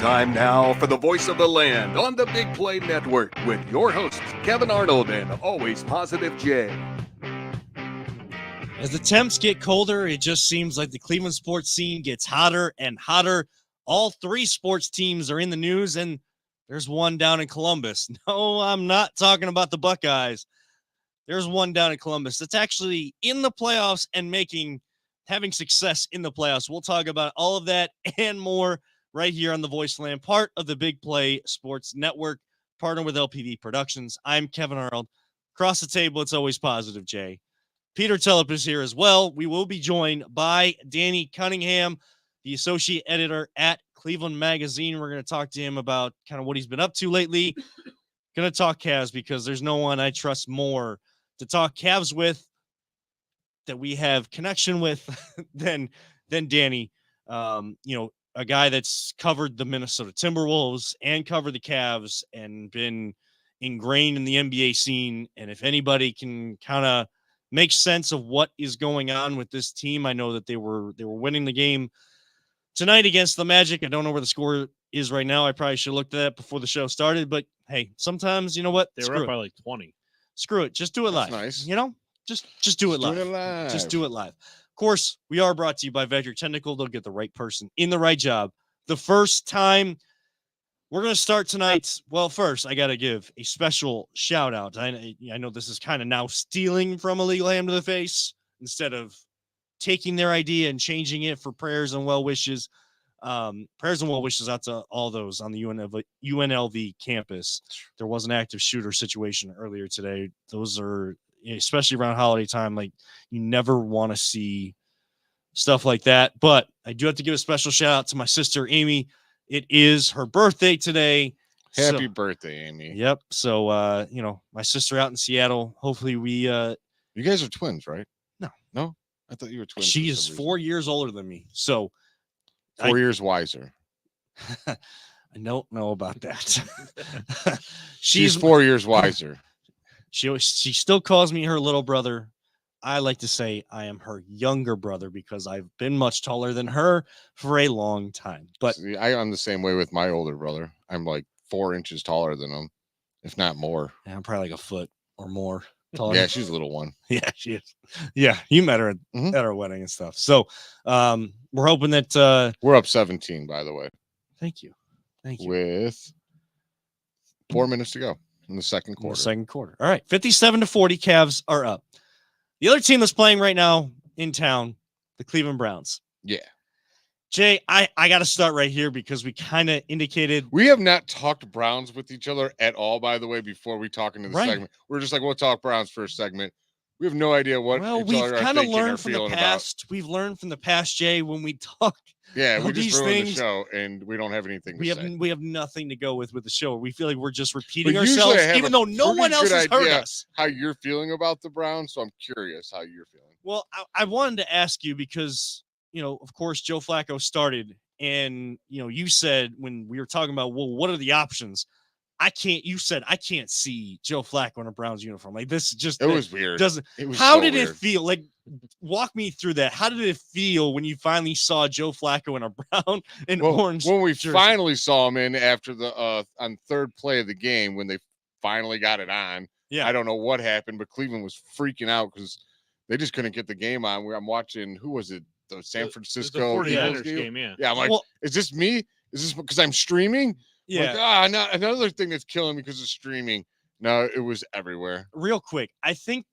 Time now for the voice of the land on the Big Play Network with your hosts, Kevin Arnold and Always Positive Jay. As the temps get colder, it just seems like the Cleveland sports scene gets hotter and hotter. All three sports teams are in the news, and there's one down in Columbus. No, I'm not talking about the Buckeyes. There's one down in Columbus that's actually in the playoffs and having success in the playoffs. We'll talk about all of that and more right here on the Voiceland, part of the Big Play Sports Network, partnered with LPV Productions. I'm Kevin Arnold. Across the table, it's Always Positive Jay. Peter Telep is here as well. We will be joined by Danny Cunningham, the associate editor at Cleveland Magazine. We're going to talk to him about kind of what he's been up to lately. Going to talk Cavs because there's no one I trust more to talk Cavs with that we have connection with than Danny. A guy that's covered the Minnesota Timberwolves and covered the Cavs and been ingrained in the NBA scene. And if anybody can kind of make sense of what is going on with this team, I know that they were winning the game tonight against the Magic. I don't know where the score is right now. I probably should have looked at that before the show started, but hey, sometimes you know what? They were up by like 20. Screw it. Just do it live. Nice. You know, just do it live. Just do it live. Of course, we are brought to you by Vedrick Technical. They'll get the right person in the right job the first time. We're going to start tonight. Well, first, I got to give a special shout out. I know this is kind of now stealing from Illegal Ham to the Face instead of taking their idea and changing it for prayers and well wishes. Prayers and well wishes out to all those on the UNLV campus. There was an active shooter situation earlier today. Those are, especially around holiday time, like you never want to see stuff like that. But I do have to give a special shout out to my sister, Amy. It is her birthday today. Happy birthday, Amy. Yep. So, my sister out in Seattle, hopefully you guys are twins, right? No, I thought you were twins. She is 4 years older than me. So 4 years wiser. I don't know about that. She's 4 years wiser. She still calls me her little brother. I like to say I am her younger brother because I've been much taller than her for a long time. But see, I'm the same way with my older brother. I'm like 4 inches taller than him, if not more. Yeah, I'm probably like a foot or more taller. Yeah, she's a little one. Yeah, she is. Yeah, you met her at our wedding and stuff. So we're hoping that we're up 17, by the way. Thank you. With 4 minutes to go in the second quarter. All right, 57-40, Cavs are up. The other team that's playing right now in town, the Cleveland Browns. Yeah. Jay, I got to start right here because we kind of indicated. We have not talked Browns with each other at all, by the way, before we talk into the segment. We're just like, we'll talk Browns for a segment. We have no idea what. Well, we've kind of learned from the past. We've learned from the past, Jay, when we talk. Yeah, we just ruined the show, and we don't have anything to say. We have nothing to go with the show. We feel like we're just repeating ourselves, even though no one else has heard us. How you're feeling about the Browns, so I'm curious how you're feeling. Well, I wanted to ask you because, of course, Joe Flacco started, and, you said when we were talking about, well, what are the options? You said I can't see Joe Flacco in a Browns uniform. Like this just, it was weird. How did it feel? Like, walk me through that. How did it feel when you finally saw Joe Flacco in a brown and orange? When we jersey? Finally saw him in after the on third play of the game, when they finally got it on. Yeah. I don't know what happened, but Cleveland was freaking out because they just couldn't get the game on. I'm watching, who was it? The San Francisco the 49ers game. Yeah. I'm like, is this me? Is this because I'm streaming? Yeah. Like, another thing that's killing me because of streaming. No, it was everywhere. Real quick, I think,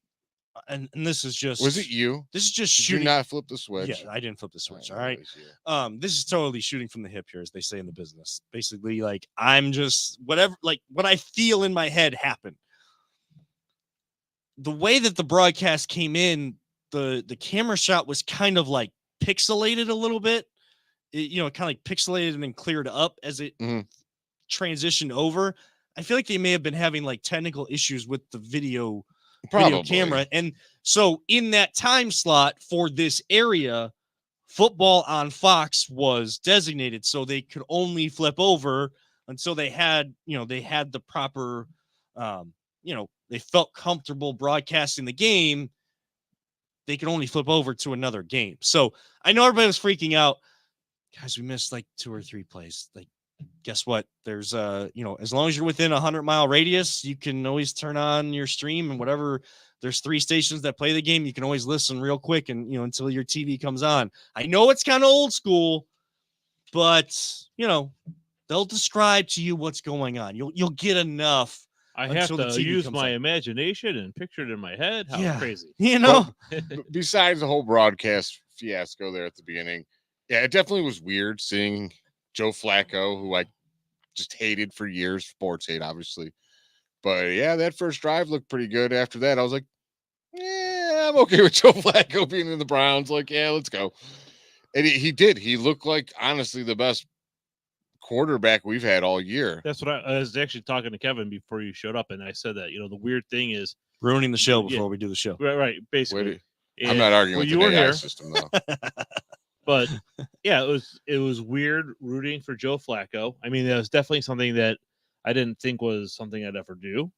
and this is just. Was it you? This is just Did shooting. you not flip the switch? Yeah, I didn't flip the switch. All right. This is totally shooting from the hip here, as they say in the business. Basically, like I'm just whatever, like what I feel in my head happened. The way that the broadcast came in, the camera shot was kind of like pixelated a little bit. It, kind of like pixelated and then cleared up as it transitioned over. I feel like they may have been having like technical issues with the video camera. And so in that time slot for this area, football on Fox was designated. So they could only flip over until they had the proper, they felt comfortable broadcasting the game. They could only flip over to another game. So I know everybody was freaking out. Guys, we missed like 2 or 3 plays. Like, guess what? There's as long as you're within 100-mile radius, you can always turn on your stream and whatever. There's 3 stations that play the game. You can always listen real quick and until your TV comes on. I know it's kind of old school, but they'll describe to you what's going on. You'll get enough. I have to use my imagination and picture it in my head. How crazy. But besides the whole broadcast fiasco there at the beginning, yeah, it definitely was weird seeing Joe Flacco, who I just hated for years, sports hate, obviously. But yeah, that first drive looked pretty good. After that, I was like, yeah, I'm okay with Joe Flacco being in the Browns. Like, yeah, let's go. And he did. He looked like, honestly, the best quarterback we've had all year. That's what I was actually talking to Kevin before you showed up, and I said that the weird thing is ruining the show before we do the show. Right, basically. I'm not arguing with the AI system though. But yeah, it was weird rooting for Joe Flacco. I mean, that was definitely something that I didn't think was something I'd ever do.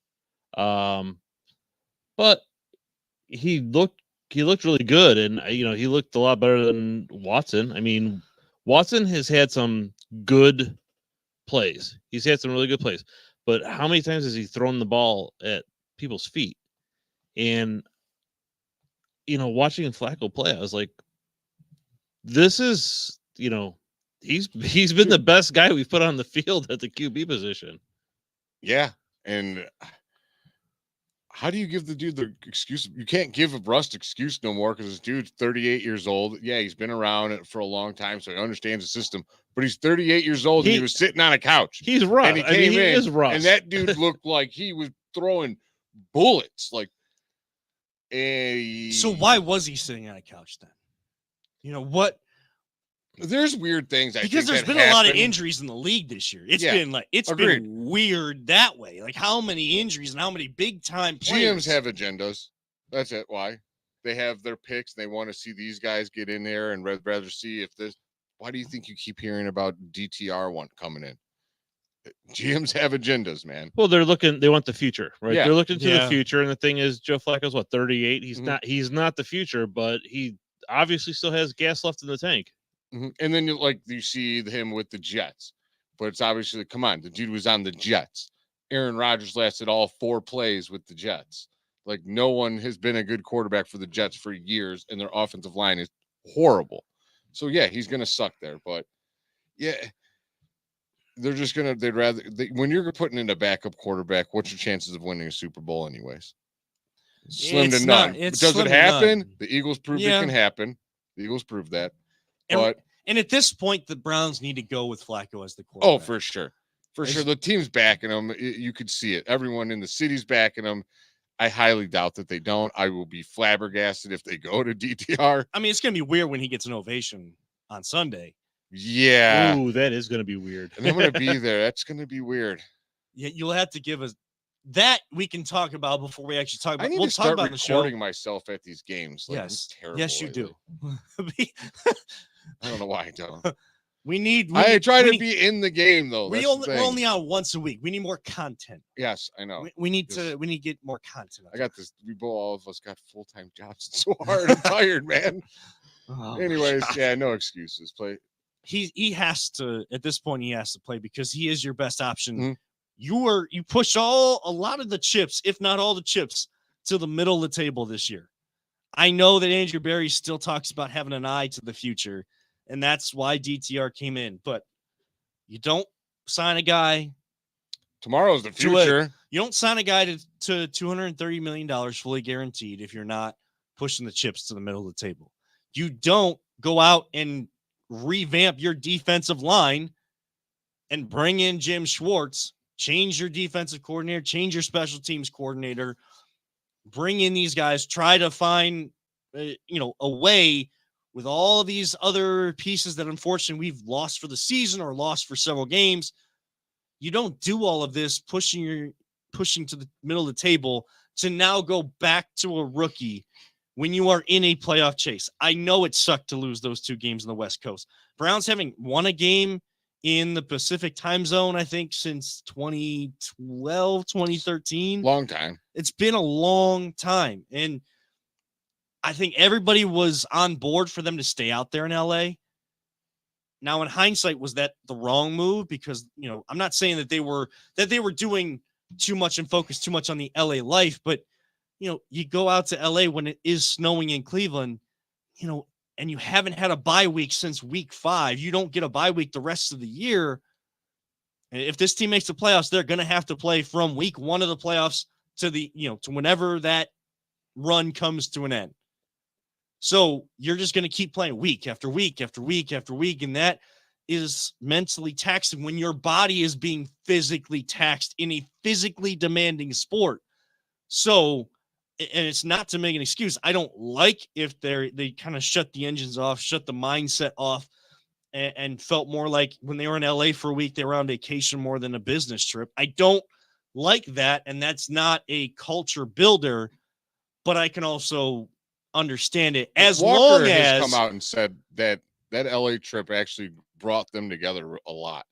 But he looked really good, and he looked a lot better than Watson. I mean, Watson has had some good plays. He's had some really good plays, but how many times has he thrown the ball at people's feet? And watching Flacco play, I was like, this is he's been the best guy we've put on the field at the QB position. Yeah, and how do you give the dude the excuse? You can't give a Rust excuse no more because this dude's 38 years old. Yeah, he's been around it for a long time, so he understands the system. But he's 38 years old and he was sitting on a couch. He's rough. And he came in, is rough. and that dude looked like he was throwing bullets. Like, so why was he sitting on a couch then? What? There's weird things. Because there's been a lot of injuries in the league this year. It's been weird that way. Like how many injuries and how many big time players. GMs have agendas. That's it. Why? They have their picks. They want to see these guys get in there and rather see if this. Why do you think you keep hearing about DTR one coming in? GMs have agendas, man. Well, they want the future, right? Yeah. They're looking to the future. And the thing is, Joe Flacco's 38. He's not the future, but he obviously still has gas left in the tank. Mm-hmm. And then you see him with the Jets, but it's obviously, come on, the dude was on the Jets. Aaron Rodgers lasted all 4 plays with the Jets. Like no one has been a good quarterback for the Jets for years, and their offensive line is horrible. So yeah, he's gonna suck there. But yeah, they're just gonna. When you're putting in a backup quarterback, what's your chances of winning a Super Bowl, anyways? Slim to none. Does it happen? The Eagles proved it can happen. The Eagles proved that. And at this point, the Browns need to go with Flacco as the quarterback. Oh, for sure. For sure. The team's backing him. You could see it. Everyone in the city's backing him. I highly doubt that they don't. I will be flabbergasted if they go to DTR. I mean, it's going to be weird when he gets an ovation on Sunday. Yeah. Ooh, that is going to be weird. And I'm going to be there. That's going to be weird. Yeah, you'll have to give us that we can talk about before we actually talk about. I need to start recording myself at these games. Like, yes. Yes, you do. I don't know why I don't. I try to be in the game though. We're only on once a week. We need more content. Yes, I know. We need to get more content. I got this. All of us got full-time jobs. It's so hard. I'm tired, man. Anyways, yeah, no excuses. Play. He has to at this point. He has to play because he is your best option. Mm-hmm. You push a lot of the chips, if not all the chips, to the middle of the table this year. I know that Andrew Berry still talks about having an eye to the future, and that's why DTR came in. But you don't sign a guy. Tomorrow's the future. You don't sign a guy to $230 million fully guaranteed if you're not pushing the chips to the middle of the table. You don't go out and revamp your defensive line and bring in Jim Schwartz, change your defensive coordinator, change your special teams coordinator, bring in these guys, try to find, a way with all of these other pieces that unfortunately we've lost for the season or lost for several games. You don't do all of this pushing to the middle of the table to now go back to a rookie when you are in a playoff chase. I know it sucked to lose those 2 games in the West Coast. Browns having won a game in the Pacific time zone, I think, since 2012, 2013. Long time. It's been a long time. And I think everybody was on board for them to stay out there in LA. Now, in hindsight, was that the wrong move? Because, I'm not saying that they were doing too much and focused too much on the LA life, but you go out to LA when it is snowing in Cleveland, and you haven't had a bye week since week 5. You don't get a bye week the rest of the year. And if this team makes the playoffs, they're going to have to play from week 1 of the playoffs to to whenever that run comes to an end. So you're just going to keep playing week after week after week after week. And that is mentally taxing when your body is being physically taxed in a physically demanding sport. So, and it's not to make an excuse. I don't like if they kind of shut the engines off, shut the mindset off, and felt more like when they were in LA for a week, they were on vacation more than a business trip. I don't like that. And that's not a culture builder, but I can also understand it as Walker long has as come out and said that LA trip actually brought them together a lot.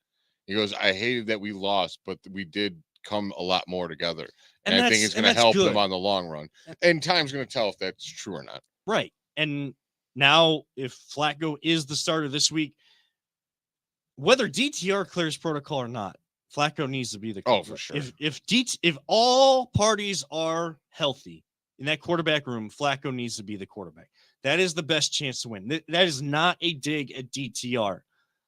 He goes, I hated that we lost, but we did come a lot more together. And I think it's going to help them on the long run. And time's going to tell if that's true or not. Right. And now if Flacco is the starter this week, whether DTR clears protocol or not, Flacco needs to be the quarterback. Oh, for sure. If all parties are healthy in that quarterback room, Flacco needs to be the quarterback. That is the best chance to win. That is not a dig at DTR.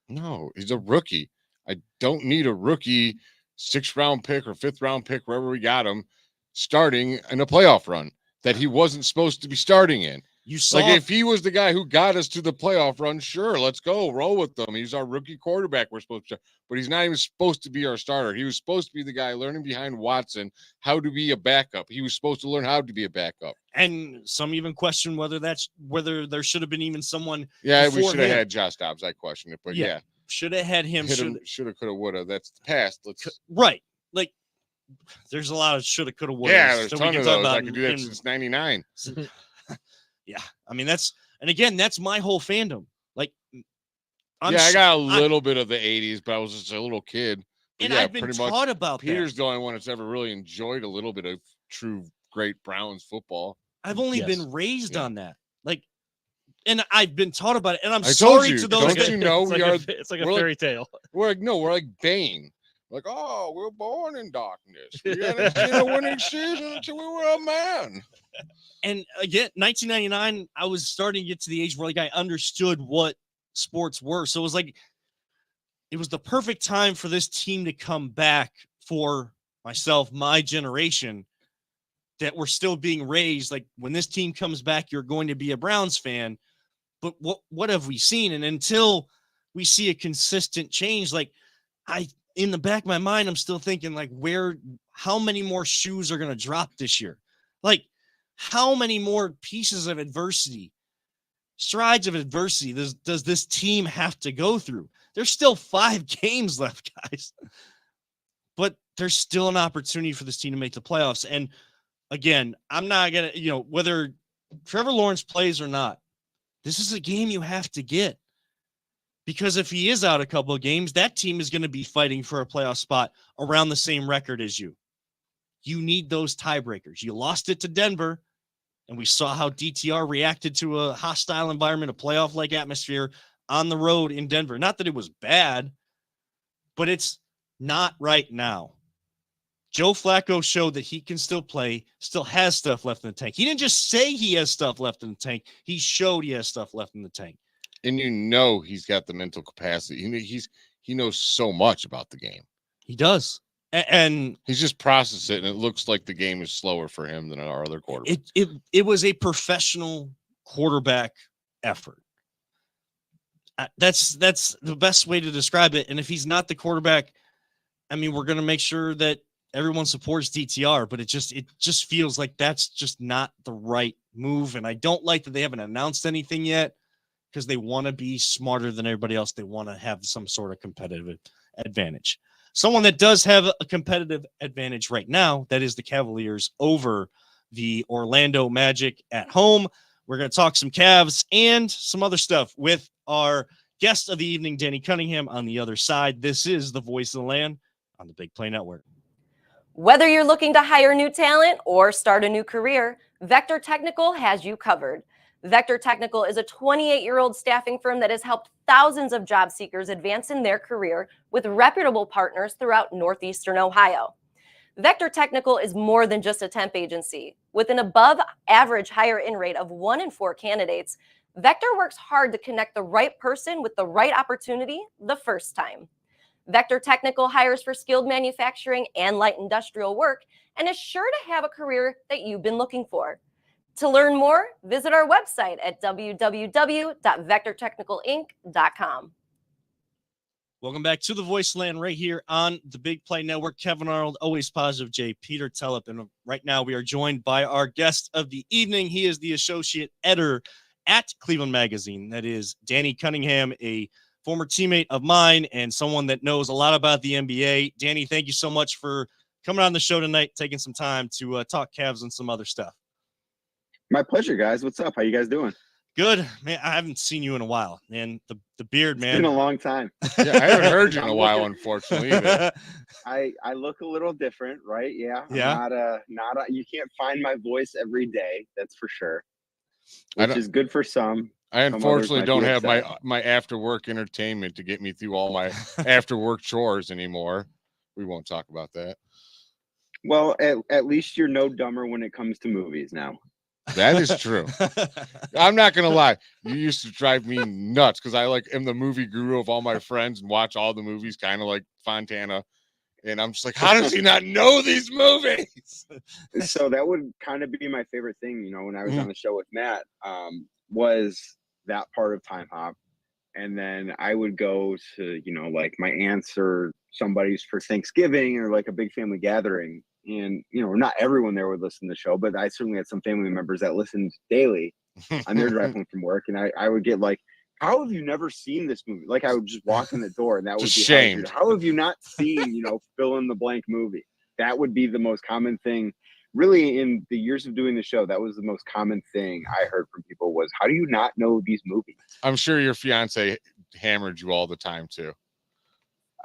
No, he's a rookie. I don't need a rookie 6th round pick or 5th round pick, wherever we got him, starting in a playoff run that he wasn't supposed to be starting in. You saw, like, if he was the guy who got us to the playoff run, sure, let's go roll with them. He's our rookie quarterback. We're supposed to, but he's not even supposed to be our starter. He was supposed to be the guy learning behind Watson how to be a backup. He was supposed to learn how to be a backup. And some even question whether there should have been even someone. Yeah, we should have had Josh Dobbs. I question it, but yeah. Should have had him. Should have, could have, would have. That's the past. Right. Like, there's a lot of should have, could have, would have. Yeah, there's a ton of those. I could do that since 99. Yeah. I mean, that's my whole fandom. Like, I got a little bit of the 80s, but I was just a little kid. But and I've been taught about Peter's the only one that's ever really enjoyed a little bit of true great Browns football. I've only been raised on that. Like, and I've been taught about it. And I'm sorry to those. Don't you know it's like a fairy tale. We're like Bane. Like, oh, we're born in darkness. We hadn't seen a winning season until we were a man. And again, 1999, I was starting to get to the age where like I understood what sports were. So it was like, it was the perfect time for this team to come back for myself, my generation, that we're still being raised. Like, when this team comes back, you're going to be a Browns fan. But what have we seen? And until we see a consistent change, like, in the back of my mind, I'm still thinking, like, how many more shoes are going to drop this year? Like, how many more pieces of adversity, strides of adversity does this team have to go through? There's still 5 games left, guys. But there's still an opportunity for this team to make the playoffs. And again, I'm not going to, whether Trevor Lawrence plays or not, this is a game you have to get. Because if he is out a couple of games, that team is going to be fighting for a playoff spot around the same record as you. You need those tiebreakers. You lost it to Denver, and we saw how DTR reacted to a hostile environment, a playoff-like atmosphere on the road in Denver. Not that it was bad, but it's not right now. Joe Flacco showed that he can still play, still has stuff left in the tank. He didn't just say he has stuff left in the tank. He showed he has stuff left in the tank. And he's got the mental capacity. He knows so much about the game. He does. And he's just processed it, and it looks like the game is slower for him than our other quarterback. It was a professional quarterback effort. That's the best way to describe it. And if he's not the quarterback, I mean, we're going to make sure that everyone supports DTR, but it just feels like that's just not the right move. And I don't like that they haven't announced anything yet, because they want to be smarter than everybody else. They want to have some sort of competitive advantage. Someone that does have a competitive advantage right now, that is the Cavaliers over the Orlando Magic at home. We're going to talk some Cavs and some other stuff with our guest of the evening, Danny Cunningham, on the other side. This is the Voice of the Land on the Big Play Network. Whether you're looking to hire new talent or start a new career, Vector Technical has you covered. Vector Technical is a 28-year-old staffing firm that has helped thousands of job seekers advance in their career with reputable partners throughout Northeastern Ohio. Vector Technical is more than just a temp agency. With an above-average hire-in rate of 1 in 4 candidates, Vector works hard to connect the right person with the right opportunity the first time. Vector Technical hires for skilled manufacturing and light industrial work and is sure to have a career that you've been looking for. To learn more, visit our website at www.vectortechnicalinc.com. Welcome back to the Voiceland right here on the Big Play Network. Kevin Arnold, always positive J. Peter Tellep. And right now we are joined by our guest of the evening. He is the associate editor at Cleveland Magazine. That is Danny Cunningham, a former teammate of mine and someone that knows a lot about the NBA. Danny, thank you so much for coming on the show tonight, taking some time to talk Cavs and some other stuff. My pleasure, guys. What's up? How you guys doing? Good, man. I haven't seen you in a while, man. The beard, man. It's been a long time. Yeah, I haven't heard you in a while, unfortunately. Either. I look a little different, right? Yeah. Yeah. I'm not a. You can't find my voice every day. That's for sure. Which is good for some. I unfortunately don't have upset. my after work entertainment to get me through all my after work chores anymore. We won't talk about that. Well, at least you're no dumber when it comes to movies now. That is true. I'm not gonna lie. You used to drive me nuts because I am the movie guru of all my friends and watch all the movies, kind of like Fontana. And I'm just like, how does he not know these movies? So that would kind of be my favorite thing, when I was on the show with Matt, was that part of Time Hop. And then I would go to, like my aunts or somebody's for Thanksgiving or like a big family gathering. And, not everyone there would listen to the show, but I certainly had some family members that listened daily on their drive home from work. And I would get like, how have you never seen this movie? Like I would just walk in the door and that would be shamed. How have you not seen, fill in the blank movie? That would be the most common thing. Really, in the years of doing the show, that was the most common thing I heard from people was, how do you not know these movies? I'm sure your fiance hammered you all the time too.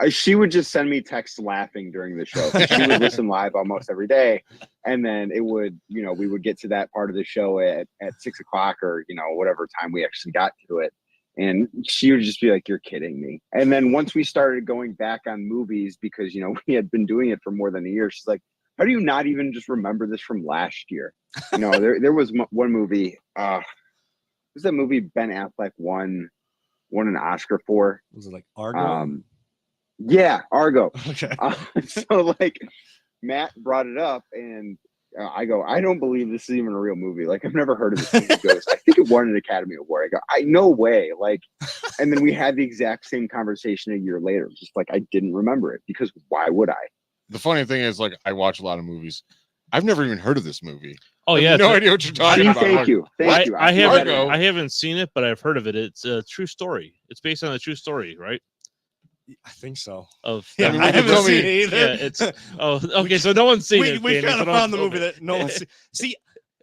She would just send me texts laughing during the show. She would listen live almost every day. And then it would, we would get to that part of the show at 6 o'clock or, whatever time we actually got to it. And she would just be like, you're kidding me. And then once we started going back on movies, because, we had been doing it for more than a year, she's like, how do you not even just remember this from last year? There was one movie, was that movie Ben Affleck won an Oscar for? Was it like Argo? Yeah, Argo. Okay. So Matt brought it up and I go, I don't believe this is even a real movie. Like, I've never heard of this movie. He goes, I think it won an Academy Award. I go, no way. And then we had the exact same conversation a year later. Just I didn't remember it because why would I? The funny thing is, I watch a lot of movies. I've never even heard of this movie. Oh, I yeah. have no idea what you're talking about. Thank you. I Argo. haven't seen it, but I've heard of it. It's a true story. It's based on a true story, right? I think so. Yeah, I haven't seen it either. Yeah, it's okay. So no one's seen it. We Danny, kind of so found the don't- movie that no one's seen.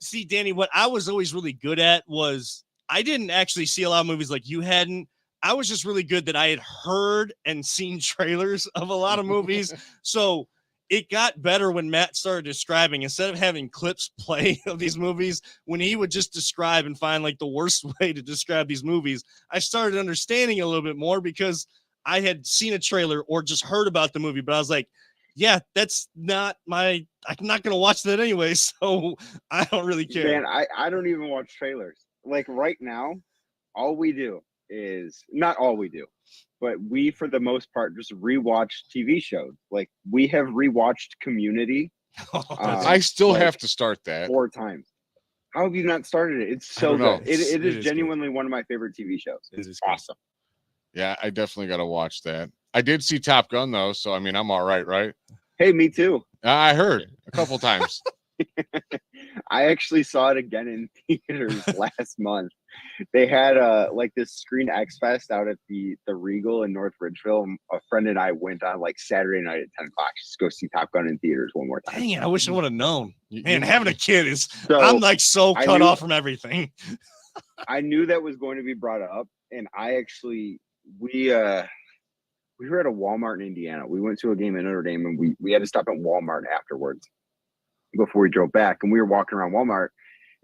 See, Danny, what I was always really good at was I didn't actually see a lot of movies like you hadn't. I was just really good that I had heard and seen trailers of a lot of movies. So it got better when Matt started describing, instead of having clips play of these movies, when he would just describe and find the worst way to describe these movies, I started understanding a little bit more because I had seen a trailer or just heard about the movie, but I was like, yeah, that's not I'm not going to watch that anyway. So I don't really care. Man, I don't even watch trailers. Right now, all we do is not all we do, but we, for the most part, just rewatch TV shows. We have rewatched Community. I still have to start that 4 times. How have you not started it? It's so good. It is genuinely one of my favorite TV shows. It's awesome. Yeah, I definitely got to watch that. I did see Top Gun though, so I mean, I'm all right? Hey, me too. I heard a couple times. I actually saw it again in theaters last month. They had this Screen X Fest out at the Regal in North Ridgeville. A friend and I went on Saturday night at 10 o'clock just to go see Top Gun in theaters one more time. Dang it, I wish I would have known. Man, having a kid is So, I'm so cut off from everything. I knew that was going to be brought up, and I actually we were at a Walmart in Indiana. We went to a game in Notre Dame, and we had to stop at Walmart afterwards before we drove back. And we were walking around Walmart,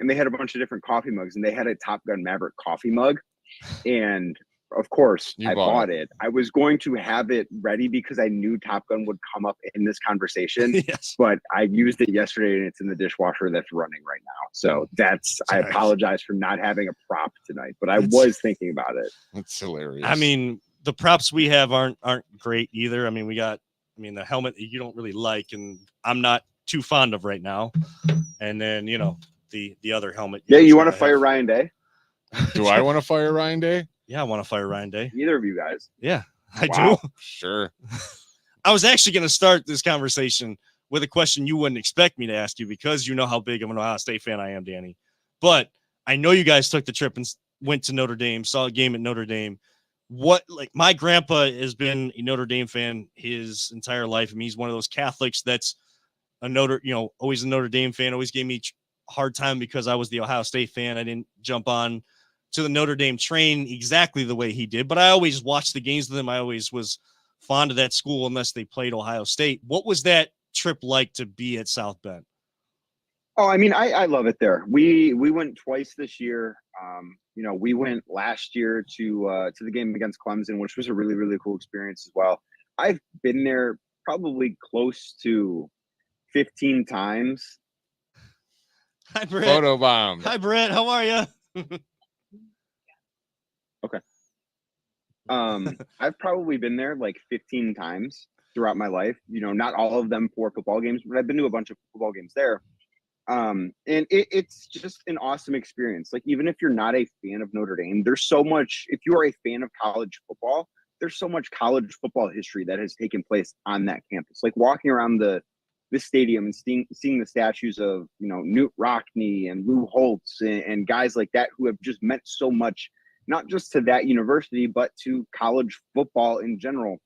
and they had a bunch of different coffee mugs, and they had a Top Gun Maverick coffee mug, and of course, You I bought bought it. I was going to have it ready because I knew Top Gun would come up in this conversation, Yes. but I used it yesterday and it's in the dishwasher that's running right now. So I Sorry. apologize for not having a prop tonight, but I That's- was thinking about it. That's hilarious. I mean, the props we have aren't great either. I mean, the helmet that you don't really like, and I'm not too fond of right now. And then, the other helmet. Yeah, you want to guys fire have. Ryan Day? do I want to fire Ryan Day? Yeah, I want to fire Ryan Day. Neither of you guys. Yeah, I Wow. do. Sure. I was actually going to start this conversation with a question you wouldn't expect me to ask you because you know how big of an Ohio State fan I am, Danny. But I know you guys took the trip and went to Notre Dame, saw a game at Notre Dame. My grandpa has been a Notre Dame fan his entire life. I mean, he's one of those Catholics that's always a Notre Dame fan, always gave me a hard time because I was the Ohio State fan. I didn't jump on to the Notre Dame train exactly the way he did, but I always watched the games with them. I always was fond of that school unless they played Ohio State. What was that trip like to be at South Bend? Oh, I mean, I love it there. We went twice this year. We went last year to the game against Clemson, which was a really, really cool experience as well. I've been there probably close to 15 times. Hi, Brett. Photo bomb. Hi, Brett. How are you? Okay. I've probably been there like 15 times throughout my life. Not all of them for football games, but I've been to a bunch of football games there. And it's just an awesome experience. Like, even if you're not a fan of Notre Dame, there's so much, if you are a fan of college football, there's so much college football history that has taken place on that campus. Like, walking around this stadium and seeing the statues of, Newt Rockne and Lou Holtz and guys like that who have just meant so much, not just to that university, but to college football in general.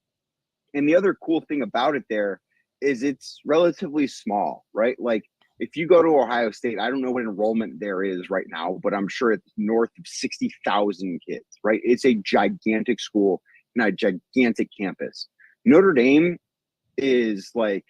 And the other cool thing about it there is it's relatively small, right? Like, if you go to Ohio State, I don't know what enrollment there is right now, but I'm sure it's north of 60,000 kids, right? It's a gigantic school and a gigantic campus. Notre Dame is like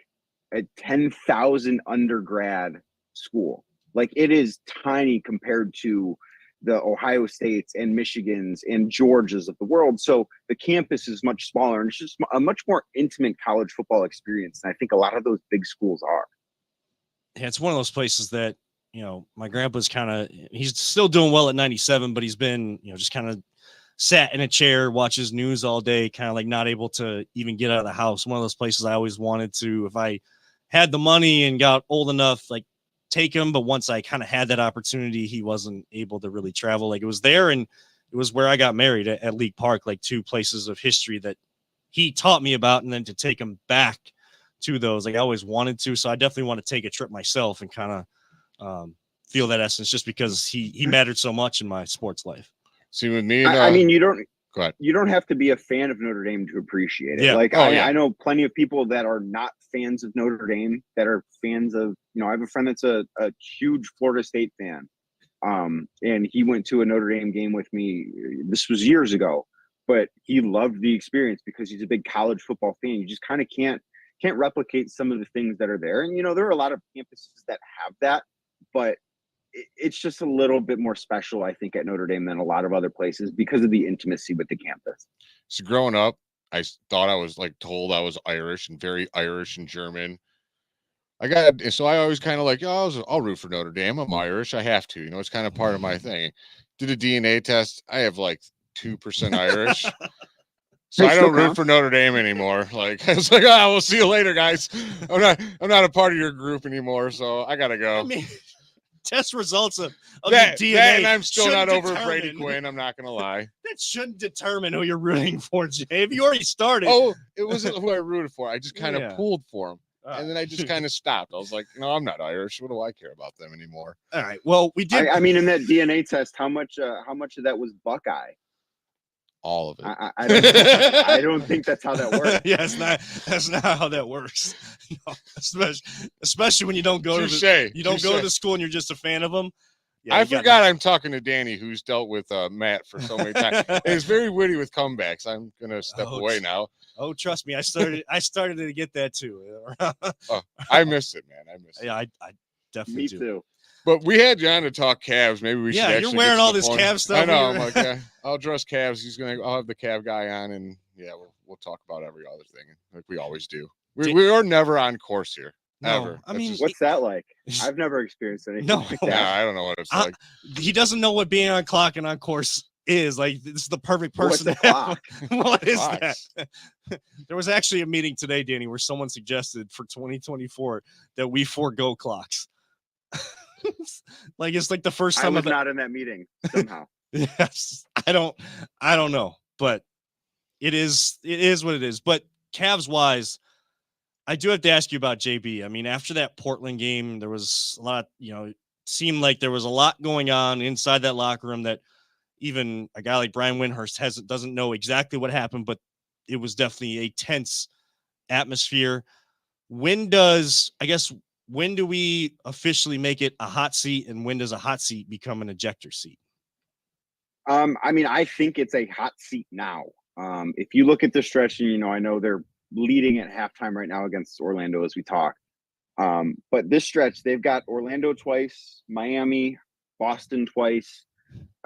a 10,000 undergrad school. Like, it is tiny compared to the Ohio States and Michigans and Georgias of the world. So the campus is much smaller, and it's just a much more intimate college football experience than I think a lot of those big schools are. Yeah, it's one of those places that, my grandpa's he's still doing well at 97, but he's been, just kind of sat in a chair, watches news all day, kind of like not able to even get out of the house. One of those places I always wanted to, if I had the money and got old enough, like, take him. But once I kind of had that opportunity, he wasn't able to really travel. Like, it was there, and it was where I got married at League Park, like two places of history that he taught me about, and then to take him back to those, like, I always wanted to. So I definitely want to take a trip myself and kind of feel that essence, just because he mattered so much in my sports life. See, with me, and, I mean, you don't go ahead. You don't have to be a fan of Notre Dame to appreciate it. Yeah. Like, yeah. I know plenty of people that are not fans of Notre Dame that are fans of, I have a friend that's a huge Florida State fan. And he went to a Notre Dame game with me. This was years ago, but he loved the experience because he's a big college football fan. You just kind of can't replicate some of the things that are there. And, there are a lot of campuses that have that, but it's just a little bit more special, I think, at Notre Dame than a lot of other places because of the intimacy with the campus. So growing up, I thought I was told I was Irish and very Irish and German. So I always kind of like, I'll root for Notre Dame. I'm Irish. I have to, it's kind of part of my thing. Did a DNA test. I have 2% Irish. So I don't root for Notre Dame anymore. Like, I was like, we'll see you later, guys. I'm not a part of your group anymore. So I gotta go. I mean, test results of that, your DNA. That, and I'm still not over determine. Brady Quinn. I'm not gonna lie. That shouldn't determine who you're rooting for, Jay. If you already started. Oh, it wasn't who I rooted for. I just kind of pulled for him. And then I just kind of stopped. I was like, I'm not Irish. What do I care about them anymore? All right. Well, we did. I mean, in that DNA test, how much of that was Buckeye? All of it. I don't think that's how that works. Yeah, that's not how that works. Especially when you don't go to the school and you're just a fan of them. Yeah, I forgot I'm talking to Danny, who's dealt with Matt for so many times. And he's very witty with comebacks. I'm gonna step away now. Oh, trust me, I started to get that too. I miss it, man. I miss it. Yeah, I definitely Me do. too. But we had you on to talk Cavs. Maybe we should. Yeah, actually you're wearing get to all the this point. Cavs stuff. I know. I'm like, yeah, I'll address Cavs. I'll have the Cav guy on, and yeah, we'll talk about every other thing like we always do. We are never on course here. No, Ever. I mean, What's that like? I've never experienced anything No. like yeah, that. I don't know what it's like. he doesn't know what being on clock and on course is. Like, this is the perfect person What's to a have. clock? What is Clocks. that? There was actually a meeting today, Danny, where someone suggested for 2024 that we forego clocks. Like, it's like the first I time was not in that meeting somehow. Yes, I don't know, but it is what it is. But Cavs wise, I do have to ask you about JB. I mean, after that Portland game, there was a lot, it seemed like there was a lot going on inside that locker room that even a guy like Brian Windhorst doesn't know exactly what happened, but it was definitely a tense atmosphere. When do we officially make it a hot seat, and when does a hot seat become an ejector seat? I mean, I think it's a hot seat now. If you look at the stretch, and I know they're leading at halftime right now against Orlando as we talk. But this stretch, they've got Orlando twice, Miami, Boston twice,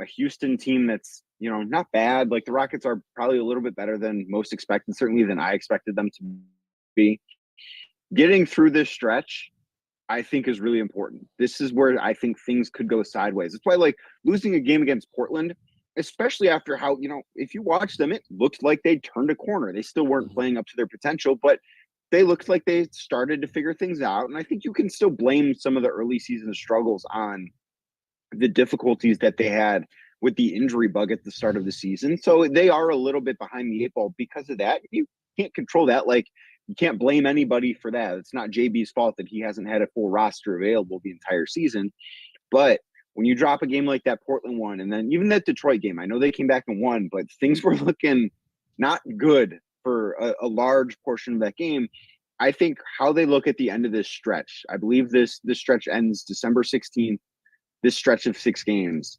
a Houston team that's, not bad. Like, the Rockets are probably a little bit better than most expected, certainly than I expected them to be. Getting through this stretch, I think, is really important. This is where I think things could go sideways. It's why, like, losing a game against Portland, especially after how, if you watch them, it looked like they turned a corner. They still weren't playing up to their potential, but they looked like they started to figure things out. And I think you can still blame some of the early season struggles on the difficulties that they had with the injury bug at the start of the season. So they are a little bit behind the eight ball because of that. You can't control that. Like, you can't blame anybody for that. It's not JB's fault that he hasn't had a full roster available the entire season. But when you drop a game like that Portland one, and then even that Detroit game, I know they came back and won, but things were looking not good for a large portion of that game. I think how they look at the end of this stretch, I believe this stretch ends December 16th, this stretch of 6 games.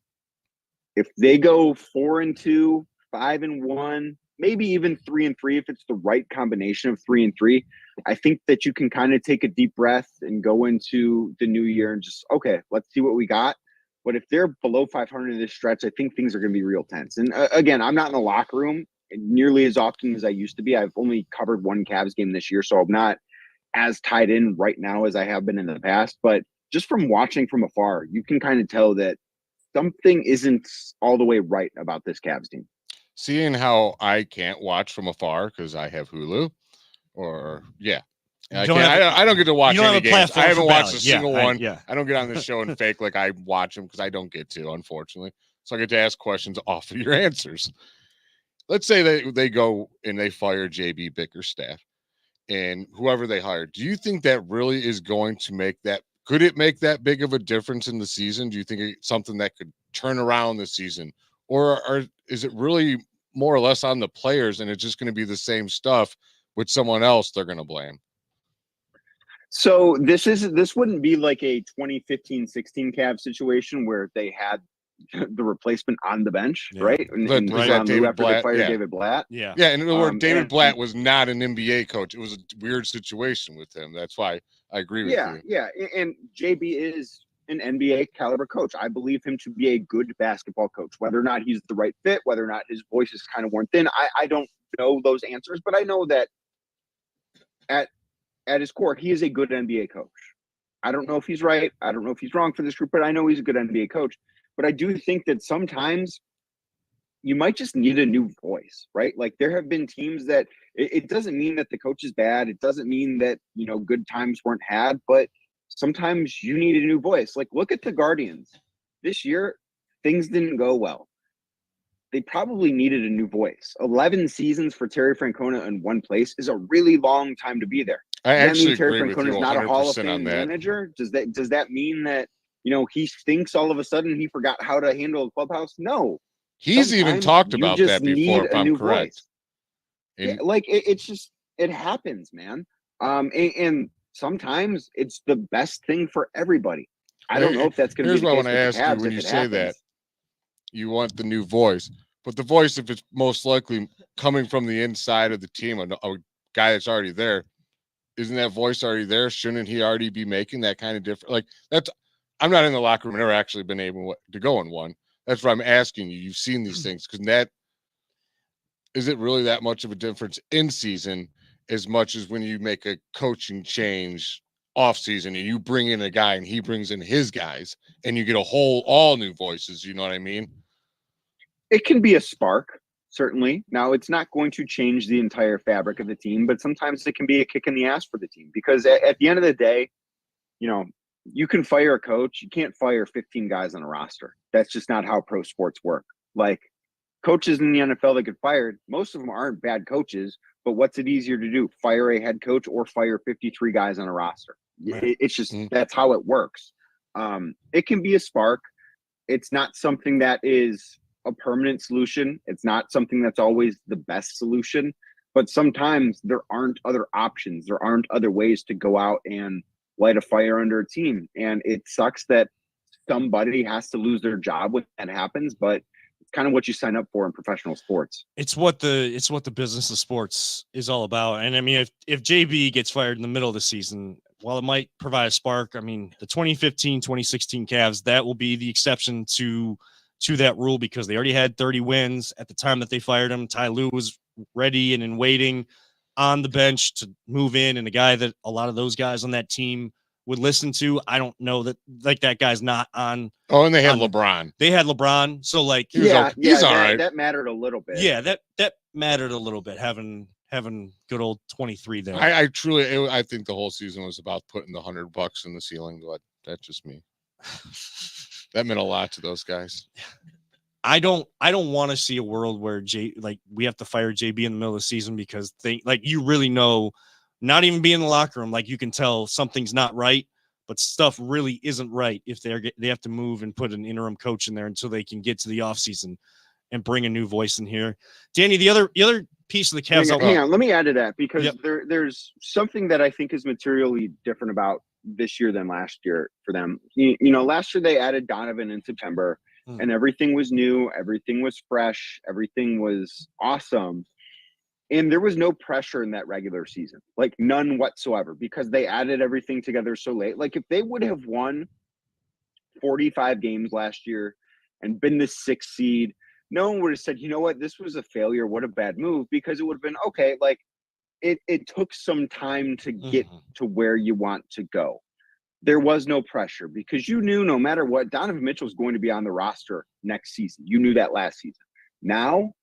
If they go 4-2, 5-1, maybe even 3-3, if it's the right combination of 3 and 3, I think that you can kind of take a deep breath and go into the new year and just, okay, let's see what we got. But if they're below 500 in this stretch, I think things are going to be real tense. And again, I'm not in the locker room nearly as often as I used to be. I've only covered one Cavs game this year, so I'm not as tied in right now as I have been in the past. But just from watching from afar, you can kind of tell that something isn't all the way right about this Cavs team. Seeing how I can't watch from afar because I have Hulu, I don't get to watch any games. I haven't watched a single one. I don't get on this show and fake like I watch them because I don't get to, unfortunately. So I get to ask questions off of your answers. Let's say they go and they fire JB Bickerstaff and whoever they hire. Do you think that really is going to make that? Could it make that big of a difference in the season? Do you think it's something that could turn around the season, or is it really more or less on the players and it's just going to be the same stuff with someone else they're going to blame? So this wouldn't be like a 2015-16 Cavs situation where they had the replacement on the bench, right? And David Blatt, David Blatt. Yeah. In other words, David Blatt was not an NBA coach. It was a weird situation with him. That's why I agree with you. Yeah. And JB is an NBA caliber coach. I believe him to be a good basketball coach. Whether or not he's the right fit, whether or not his voice is kind of worn thin, I don't know those answers, but I know that at his core, he is a good NBA coach. I don't know if he's right. I don't know if he's wrong for this group, but I know he's a good NBA coach. But I do think that sometimes you might just need a new voice, right? Like, there have been teams that it doesn't mean that the coach is bad. It doesn't mean that, good times weren't had, but sometimes you need a new voice. Like, look at the Guardians. This year, things didn't go well. They probably needed a new voice. 11 seasons for Terry Francona in one place is a really long time to be there. I actually Terry agree with you 100% Francona is not a Hall of Fame on that. manager. Does that mean that he thinks all of a sudden he forgot how to handle a clubhouse? No. He's even talked about that before, if I'm correct. It happens, man. And sometimes it's the best thing for everybody. I don't know if that's going to be the case. Here's what I want to ask you when you say that. You want the new voice, but the voice, if it's most likely coming from the inside of the team, a guy that's already there, isn't that voice already there? Shouldn't he already be making that kind of difference? Like, I'm not in the locker room. I've never actually been able to go in one. That's why I'm asking you. You've seen these things, because is it really that much of a difference in season as much as when you make a coaching change off season and you bring in a guy and he brings in his guys and you get all new voices? You know what I mean? It can be a spark, certainly. Now, it's not going to change the entire fabric of the team, but sometimes it can be a kick in the ass for the team, because at the end of the day, you can fire a coach. You can't fire 15 guys on a roster. That's just not how pro sports work. Like, coaches in the NFL that get fired, most of them aren't bad coaches, but what's it easier to do? Fire a head coach or fire 53 guys on a roster? Right. It's just, that's how it works. It can be a spark. It's not something that is a permanent solution. It's not something that's always the best solution, but sometimes there aren't other options. There aren't other ways to go out and light a fire under a team. And it sucks that somebody has to lose their job when that happens, but it's kind of what you sign up for in professional sports. It's what the business of sports is all about. And I mean, if JB gets fired in the middle of the season, while it might provide a spark, I mean, the 2015, 2016 Cavs, that will be the exception to that rule, because they already had 30 wins at the time that they fired him. Ty Lue was ready and in waiting on the bench to move in, and a guy that a lot of those guys on that team would listen to. I don't know that, like, that guy's not on. Oh, and they had LeBron. They had LeBron. So, like, he's all right. That mattered a little bit. Yeah, that mattered a little bit, having good old 23 there. I truly, I think the whole season was about putting the $100 in the ceiling, but that's just me. That meant a lot to those guys. I don't want to see a world where we have to fire JB in the middle of the season because you really know, not even being in the locker room, like, you can tell something's not right, but stuff really isn't right if they have to move and put an interim coach in there until they can get to the offseason and bring a new voice in here. Danny, the other piece of the Cavs. Hang on, let me add to that, because there's something that I think is materially different about this year than last year for them. Last year they added Donovan in September, and everything was new, everything was fresh, everything was awesome. And there was no pressure in that regular season, like none whatsoever, because they added everything together so late. Like, if they would have won 45 games last year and been the 6th seed, no one would have said, you know what, this was a failure. What a bad move, because it would have been, okay, like, it took some time to get to where you want to go. There was no pressure, because you knew no matter what, Donovan Mitchell is going to be on the roster next season. You knew that last season. Now,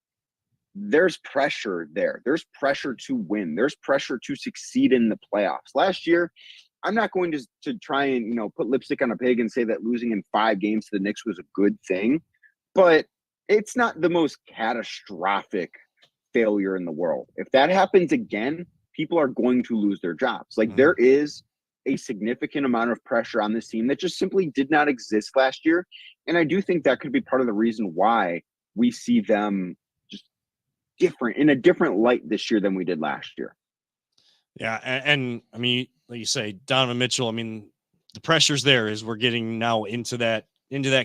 there's pressure there. There's pressure to win. There's pressure to succeed in the playoffs. Last year, I'm not going to try and, put lipstick on a pig and say that losing in 5 games to the Knicks was a good thing, but it's not the most catastrophic failure in the world. If that happens again, people are going to lose their jobs. Like, there is a significant amount of pressure on this team that just simply did not exist last year. And I do think that could be part of the reason why we see them just in a different light this year than we did last year. Yeah. And I mean, like you say, Donovan Mitchell, I mean, the pressure's there as we're getting now into that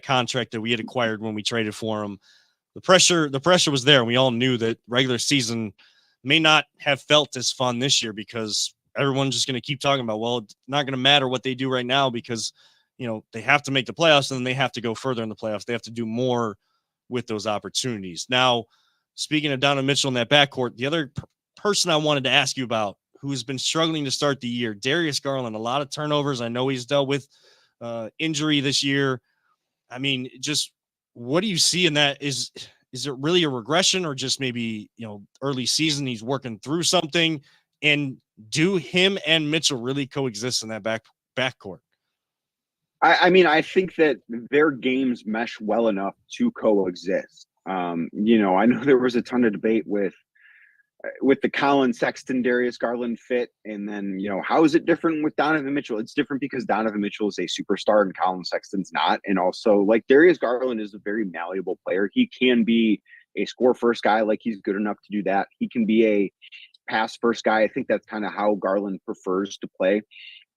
contract that we had acquired when we traded for him. The pressure was there. And we all knew that regular season may not have felt as fun this year, because everyone's just going to keep talking about, well, it's not going to matter what they do right now, because, they have to make the playoffs, and then they have to go further in the playoffs. They have to do more with those opportunities. Now, speaking of Donovan Mitchell in that backcourt, the other person I wanted to ask you about, who's been struggling to start the year, Darius Garland, a lot of turnovers. I know he's dealt with injury this year. I mean, just what do you see in that? Is it really a regression, or just maybe, early season he's working through something? And do him and Mitchell really coexist in that backcourt? I mean, I think that their games mesh well enough to coexist. I know there was a ton of debate with the Colin Sexton, Darius Garland fit. And then, how is it different with Donovan Mitchell? It's different because Donovan Mitchell is a superstar and Colin Sexton's not. And also, like, Darius Garland is a very malleable player. He can be a score first guy. Like, he's good enough to do that. He can be a pass first guy. I think that's kind of how Garland prefers to play.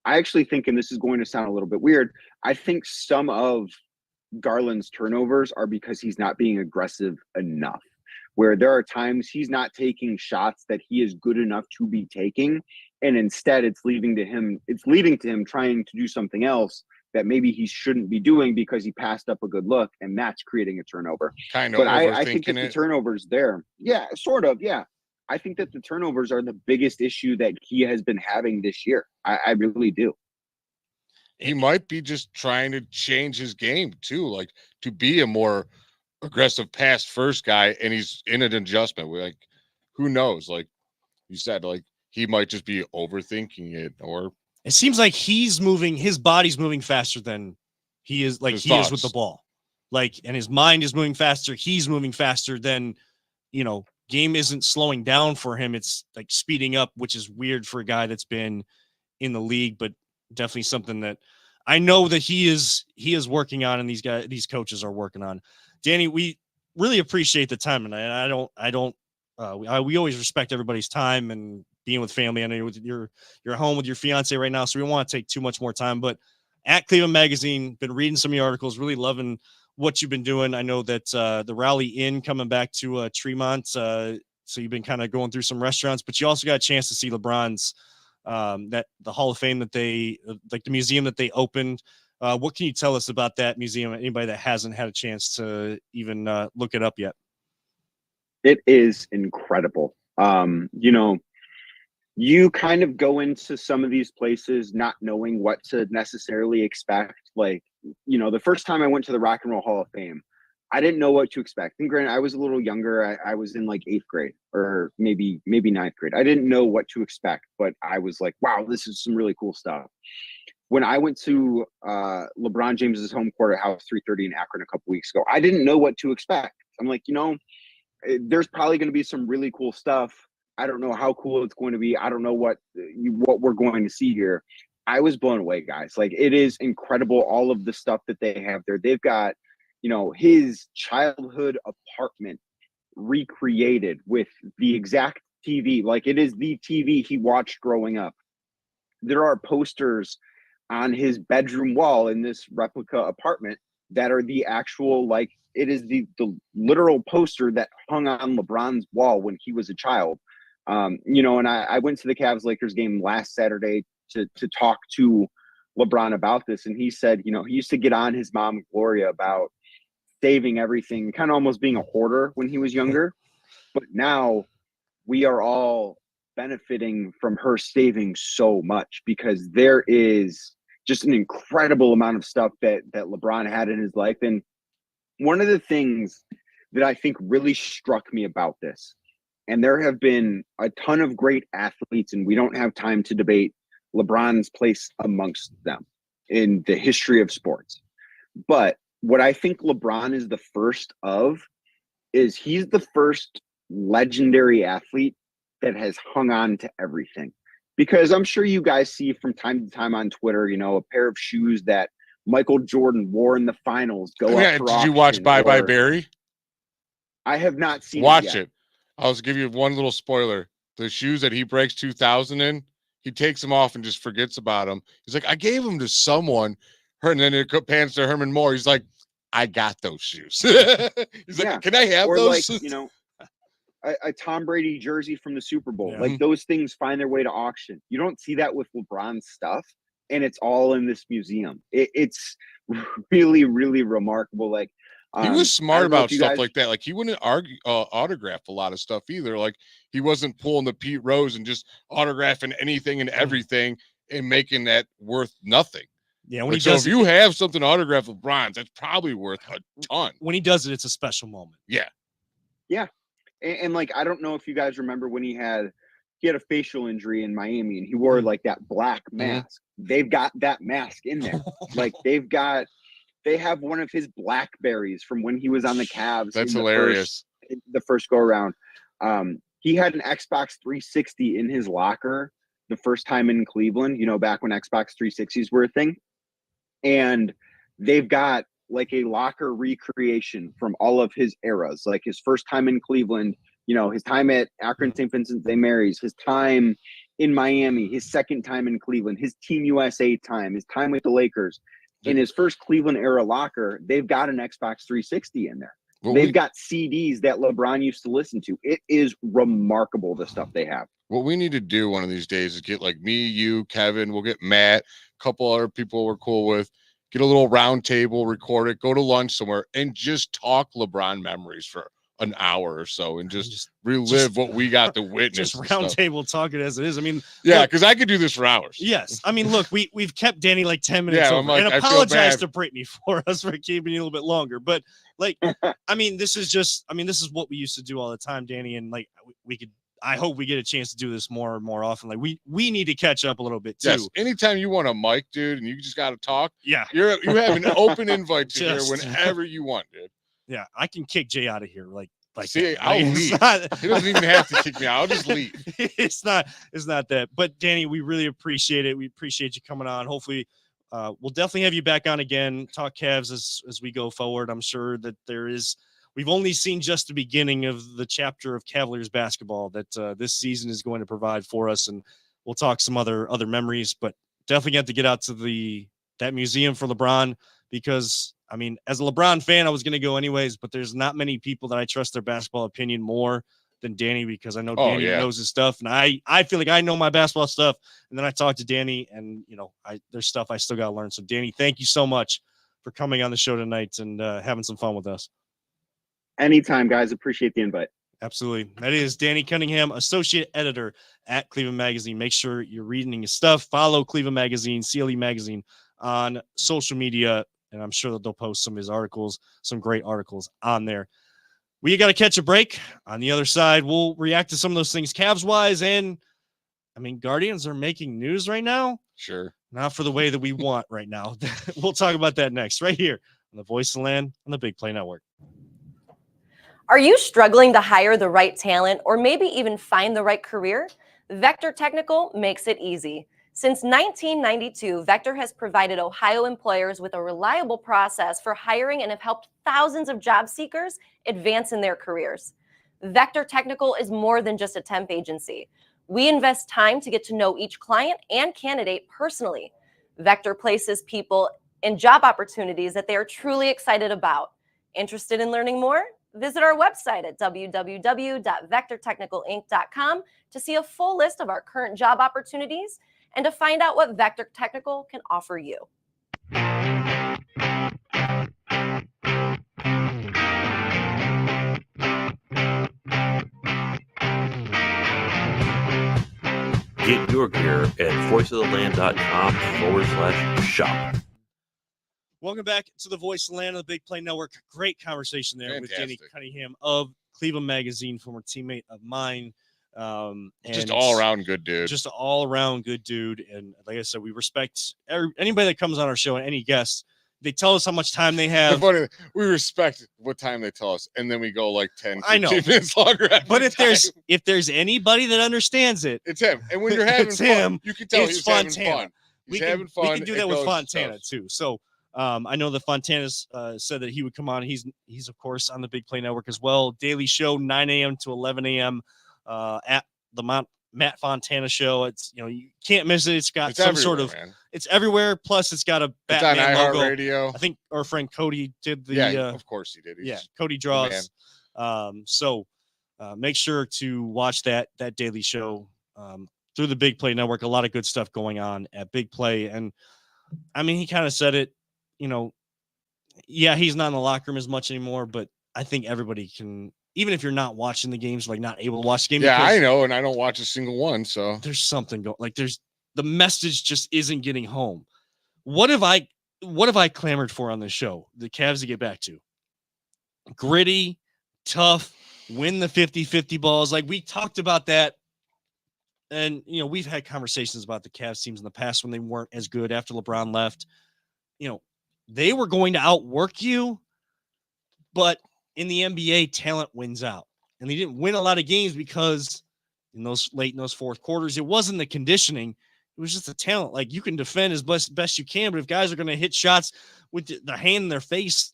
I actually think, and this is going to sound a little bit weird, I think some of Garland's turnovers are because he's not being aggressive enough, where there are times he's not taking shots that he is good enough to be taking, and instead it's leading to him trying to do something else that maybe he shouldn't be doing because he passed up a good look, and that's creating a turnover. Kind of But I think that overthinking the it. turnovers there, yeah, sort of, yeah. I think that the turnovers are the biggest issue that he has been having this year. I really do. He might be just trying to change his game too, like to be a more aggressive pass first guy, and he's in an adjustment. We're like, who knows? Like you said, like he might just be overthinking it, or It seems like he's moving, his body's moving faster than he is, like His he is with the thoughts. ball. Like, and his mind is moving faster. He's moving faster than, game isn't slowing down for him. It's like speeding up, which is weird for a guy that's been in the league, but definitely something that I know that he is working on, and these coaches are working on. Danny, we really appreciate the time, and we always respect everybody's time and being with family. I know you're home with your fiance right now, so we don't want to take too much more time, but at Cleveland Magazine, been reading some of your articles, really loving what you've been doing. I know that the Rally Inn coming back to Tremont, so you've been kind of going through some restaurants, but you also got a chance to see LeBron's that the Hall of Fame that they like the museum that they opened. What can you tell us about that museum? Anybody that hasn't had a chance to even look it up yet? It is incredible. You kind of go into some of these places not knowing what to necessarily expect. Like, the first time I went to the Rock and Roll Hall of Fame, I didn't know what to expect. And granted, I was a little younger. I was in like 8th grade or maybe 9th grade. I didn't know what to expect, but I was like, wow, this is some really cool stuff. When I went to LeBron James's home court at House 330 in Akron a couple weeks ago, I didn't know what to expect. I'm like, there's probably going to be some really cool stuff. I don't know how cool it's going to be. I don't know what we're going to see here. I was blown away, guys. Like, it is incredible, all of the stuff that they have there. They've got, his childhood apartment recreated with the exact TV. Like, it is the TV he watched growing up. There are posters on his bedroom wall in this replica apartment that are the actual, like, it is the literal poster that hung on LeBron's wall when he was a child. And I went to the Cavs Lakers game last Saturday to talk to LeBron about this. And he said, he used to get on his mom, Gloria, about saving everything, kind of almost being a hoarder when he was younger. But now we are all benefiting from her saving so much, because there is just an incredible amount of stuff that LeBron had in his life. And one of the things that I think really struck me about this, and there have been a ton of great athletes, and we don't have time to debate LeBron's place amongst them in the history of sports. But what I think LeBron is the first of is he's the first legendary athlete that has hung on to everything. Because I'm sure you guys see from time to time on Twitter, a pair of shoes that Michael Jordan wore in the finals go up for did you watch auction, Bye Bye or- Barry? I have not seen Watch it. it. I'll just give you one little spoiler. The shoes that he breaks 2,000 in, he takes them off and just forgets about them. He's like, I gave them to someone. And then it pans to Herman Moore. He's like, I got those shoes. He's Yeah. like, can I have Or those? like, a Tom Brady jersey from the Super Bowl. Yeah. Like, those things find their way to auction. You don't see that with LeBron's stuff, and it's all in this museum. It's really, really remarkable. Like, He was I smart don't know about if you stuff guys- like that. Like, he wouldn't autograph a lot of stuff either. Like, he wasn't pulling the Pete Rose and just autographing anything and everything and making that worth nothing. Yeah, when Like, he so does if you have something autographed with LeBron's, that's probably worth a ton. when he does it, it's a special moment. Yeah. And like, I don't know if you guys remember when he had a facial injury in Miami, and he wore like that black mask. They've got that mask in there. Like, they have one of his Blackberries from when he was on the Cavs. That's in hilarious. The first go around. He had an Xbox 360 in his locker the first time in Cleveland, back when Xbox 360s were a thing. And they've got like a locker recreation from all of his eras, like his first time in Cleveland, his time at Akron St. Vincent de Mary's, his time in Miami, his second time in Cleveland, his Team USA time, his time with the Lakers. In his first Cleveland era locker, they've got an Xbox 360 in there. They've got CDs that LeBron used to listen to. It is remarkable, the stuff they have. What we need to do one of these days is get like me, you, Kevin, we'll get Matt, a couple other people we're cool with, get a little round table, record it, go to lunch somewhere, and just talk LeBron memories for an hour or so, and just relive what we got to witness. Just round table talking as it is. I mean, yeah, because I could do this for hours. Yes, I mean, look, we've kept Danny like 10 minutes over, like, and apologize to Brittany for us for keeping you a little bit longer. But like, I mean, this is what we used to do all the time, Danny, and like we could. I hope we get a chance to do this more and more often. Like we need to catch up a little bit too. Yes, anytime you want a mic, dude, and you just got to talk. Yeah, you have an open invite to here whenever you want, dude. Yeah, I can kick Jay out of here. Like see, I'll leave. He doesn't even have to kick me out. I'll just leave. It's not that. But Danny, we really appreciate it. We appreciate you coming on. Hopefully, we'll definitely have you back on again. Talk Cavs as we go forward. I'm sure that we've only seen just the beginning of the chapter of Cavaliers basketball that this season is going to provide for us, and we'll talk some other memories. But definitely have to get out to that museum for LeBron, because I mean, as a LeBron fan, I was going to go anyways, but there's not many people that I trust their basketball opinion more than Danny, because I know Danny knows his stuff, and I feel like I know my basketball stuff, and then I talk to Danny, and there's stuff I still got to learn. So Danny, thank you so much for coming on the show tonight and having some fun with us. Anytime, guys. Appreciate the invite. Absolutely. That is Danny Cunningham, associate editor at Cleveland Magazine. Make sure you're reading his stuff. Follow Cleveland Magazine, CLE Magazine on social media, and I'm sure that they'll post some of his articles, some great articles on there. We got to catch a break. On the other side, we'll react to some of those things Cavs-wise, and, I mean, Guardians are making news right now. Sure. Not for the way that we want right now. We'll talk about that next, right here on the Voice of the Land on the Big Play Network. Are you struggling to hire the right talent or maybe even find the right career? Vector Technical makes it easy. Since 1992, Vector has provided Ohio employers with a reliable process for hiring and have helped thousands of job seekers advance in their careers. Vector Technical is more than just a temp agency. We invest time to get to know each client and candidate personally. Vector places people in job opportunities that they are truly excited about. Interested in learning more? Visit our website at www.vectortechnicalinc.com to see a full list of our current job opportunities and to find out what Vector Technical can offer you. Get your gear at voiceoftheland.com/shop. Welcome back to the Voice of the Land of the Big Play Network. Great conversation there with Danny Cunningham of Cleveland Magazine, former teammate of mine. Just all around good dude. Just all around good dude. And like I said, we respect anybody that comes on our show and any guests. They tell us how much time they have. Funny, we respect what time they tell us, and then we go like 10, 15 I know. minutes longer. But if there's anybody that understands it, it's him. And when you're having it's fun, him. you can tell It's he's Fontana. having fun. He's having fun. We can do that with Fontana too. So I know that Fontana's said that he would come on. He's of course on the Big Play Network as well. Daily show 9 a.m. to 11 a.m. At the Matt Fontana show. It's you can't miss it. It's got some sort of it's everywhere. Plus it's got a Batman logo. Radio. I think our friend Cody did the of course he did. Cody draws. So make sure to watch that daily show through the Big Play Network. A lot of good stuff going on at Big Play. And I mean, he kind of said it, he's not in the locker room as much anymore, but I think everybody can, even if you're not watching the games, like not able to watch the game. Yeah, I know. And I don't watch a single one. So there's something going, like the message just isn't getting home. What have I clamored for on this show? The Cavs to get back to gritty, tough, win the 50-50 balls. Like we talked about that. And, we've had conversations about the Cavs teams in the past when they weren't as good after LeBron left. They were going to outwork you, but in the NBA, talent wins out. And they didn't win a lot of games because in those fourth quarters, it wasn't the conditioning. It was just the talent. Like you can defend as best you can, but if guys are going to hit shots with the hand in their face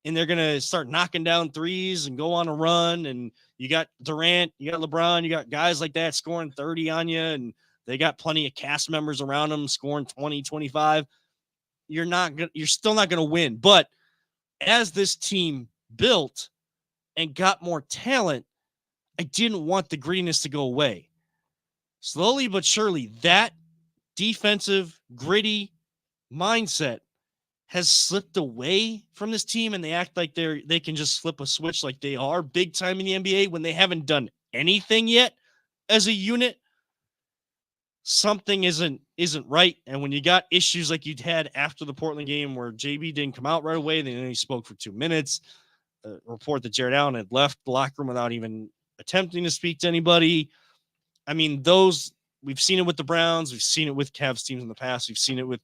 and they're going to start knocking down threes and go on a run, and you got Durant, you got LeBron, you got guys like that scoring 30 on you, and they got plenty of cast members around them scoring 20, 25. You're still not going to win. But as this team built and got more talent, I didn't want the grittiness to go away. Slowly but surely, that defensive, gritty mindset has slipped away from this team, and they act like they can just flip a switch like they are big time in the NBA when they haven't done anything yet as a unit. Something isn't right. And when you got issues like you'd had after the Portland game where JB didn't come out right away, then he spoke for 2 minutes. Report that Jared Allen had left the locker room without even attempting to speak to anybody. I mean, we've seen it with the Browns. We've seen it with Cavs teams in the past. We've seen it with,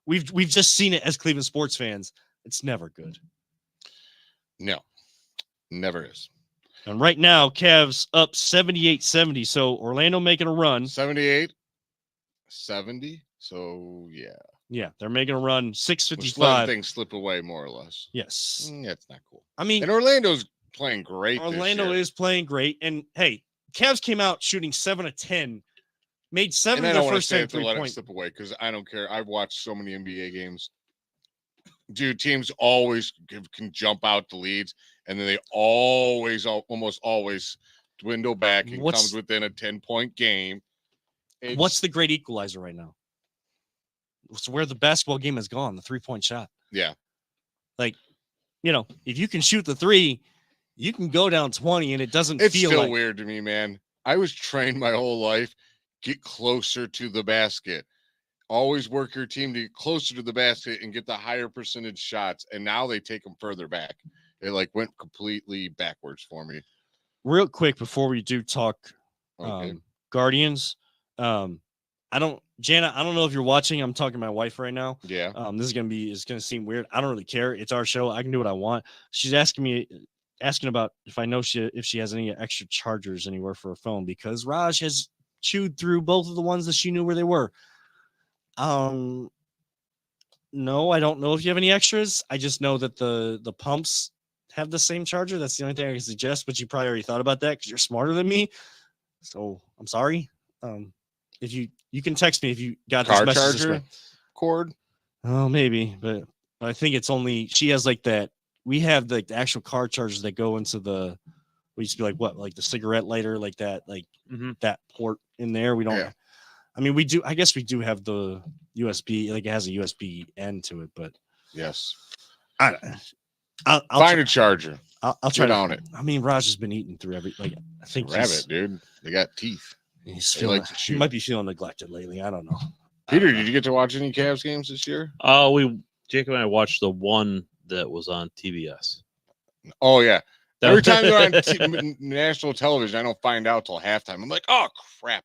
we've just seen it as Cleveland sports fans. It's never good. No, never is. And right now, Cavs up 78-70. So Orlando making a run. 78, 70. So, yeah. Yeah, they're making a run. Just letting 6:55. things slip away, more or less. Yes. That's not cool. I mean, And Orlando's playing great. Orlando this year. is playing great. And hey, Cavs came out shooting 7 of 10, made 7 And I of don't the want to first say 10 it to let it 3-point. slip away because I don't care. I've watched so many NBA games. Dude, teams always can jump out the leads, and then they almost always dwindle back and comes within a 10-point game. What's the great equalizer right now? It's where the basketball game has gone, the 3-point shot. Yeah. Like, if you can shoot the 3, you can go down 20 and it doesn't It's feel still like weird to me, man. I was trained my whole life, get closer to the basket. Always work your team to get closer to the basket and get the higher percentage shots. And now they take them further back. It went completely backwards for me. Real quick before we do talk Okay. Guardians. Jana, I don't know if you're watching. I'm talking to my wife right now. Yeah. It's gonna seem weird. I don't really care. It's our show. I can do what I want. She's asking about if I know if she has any extra chargers anywhere for her phone because Raj has chewed through both of the ones that she knew where they were. No, I don't know if you have any extras. I just know that the pumps have the same charger. That's the only thing I can suggest, but you probably already thought about that because you're smarter than me. So I'm sorry. If you can text me if you got Car this message charger cord. Oh, maybe, but I think it's only she has like that. We have the actual car chargers that go into we used to be like the cigarette lighter, like that, that port in there. We don't. Yeah. I mean, we do. I guess we do have the USB. Like it has a USB end to it, but Yes. I'll Find a charger. I'll try Get on it. I mean, Raj has been eating through I think Rabbit, dude. They got teeth. He's They feeling. like to He shoot. might be feeling neglected lately. I don't know. Peter, did you get to watch any Cavs games this year? Jacob and I watched the one that was on TBS. Oh yeah. Every time they're on national television, I don't find out till halftime. I'm like, oh crap.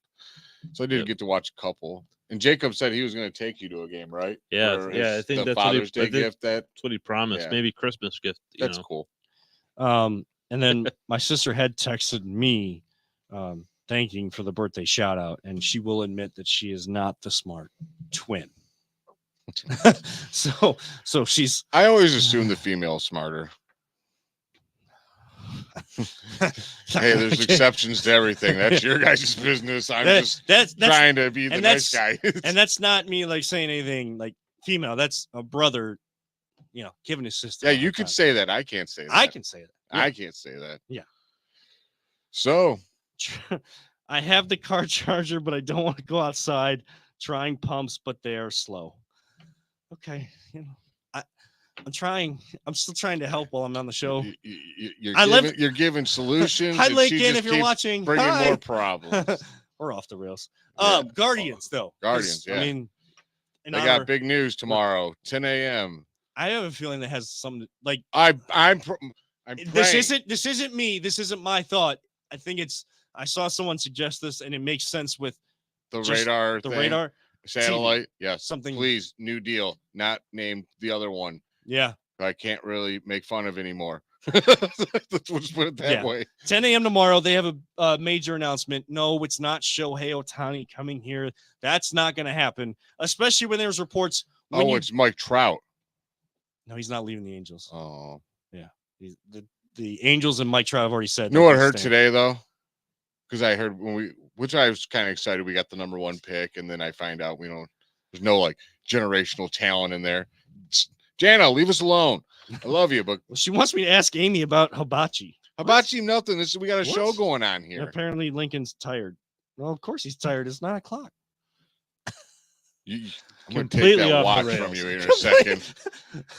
So I did get to watch a couple. And Jacob said he was going to take you to a game, right? Yeah, For I think the that's what Father's Day gift. that's what he promised. Yeah. Maybe Christmas gift. That's cool. And then my sister had texted me, thanking for the birthday shout out, and she will admit that she is not the smart twin. so she's. I always assume the female is smarter. Hey, there's exceptions to everything. That's your guys' business. I'm just trying to be the nice guy. And that's not me like saying anything like female. That's a brother, giving his sister. Yeah, you could say that. I can't say that. I can say that. Yeah. I can't say that. Yeah. So I have the car charger, but I don't want to go outside trying pumps, but they are slow. Okay. I'm trying. I'm still trying to help while I'm on the show. You're giving solutions. Hi, and she Lincoln, just if you're keeps watching. bringing Hi. more problems. We're off the rails. Yeah. Guardians, though. Guardians, yeah. I mean, They got big news tomorrow, 10 a.m. I have a feeling that has some like. I'm This isn't me. This isn't my thought. I think I saw someone suggest this, and it makes sense with the just radar. the thing. radar. Satellite, yes. Something. Please, New Deal, not named the other one. Yeah. I can't really make fun of anymore. Let's just put it that way. 10 a.m. tomorrow, they have a major announcement. No, it's not Shohei Ohtani coming here. That's not going to happen, especially when there's reports. It's Mike Trout. No, he's not leaving the Angels. Oh. Yeah. The Angels and Mike Trout have already said. You know what hurt today, though? Because I heard which I was kind of excited, we got the number 1 pick, and then I find out there's no generational talent in there. Jana, leave us alone. I love you, but she wants me to ask Amy about Hibachi. Hibachi nothing. We got a show going on here. Apparently Lincoln's tired. Well, of course he's tired. It's 9:00. I'm going to take Completely that off the watch from rails. you in a second.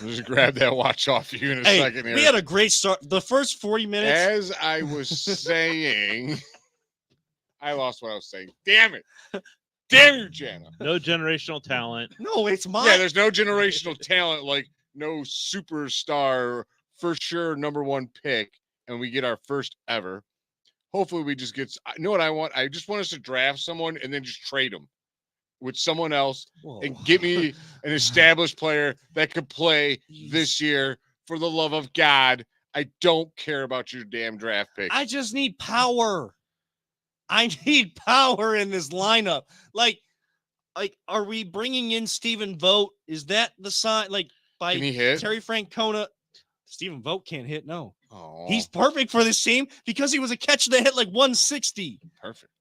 I'll just grab that watch off you in a Hey, second here. we had a great start. The first 40 minutes. As I was saying, I lost what I was saying. Damn it. Damn you, Jana. No generational talent. No, it's mine. Yeah, there's no generational talent, like no superstar for sure #1 pick, and we get our first ever. Hopefully we just get, you know what I want? I just want us to draft someone and then just trade them with someone else Whoa. and get me an established player that could play this year. For the love of God, I don't care about your damn draft picks. I just need power. I need power in this lineup. Like, are we bringing in Stephen Vogt? Is that the sign? Like, by Can he hit? Terry Francona? Stephen Vogt can't hit. No, Oh, he's perfect for this team because he was a catcher that hit like 160. perfect.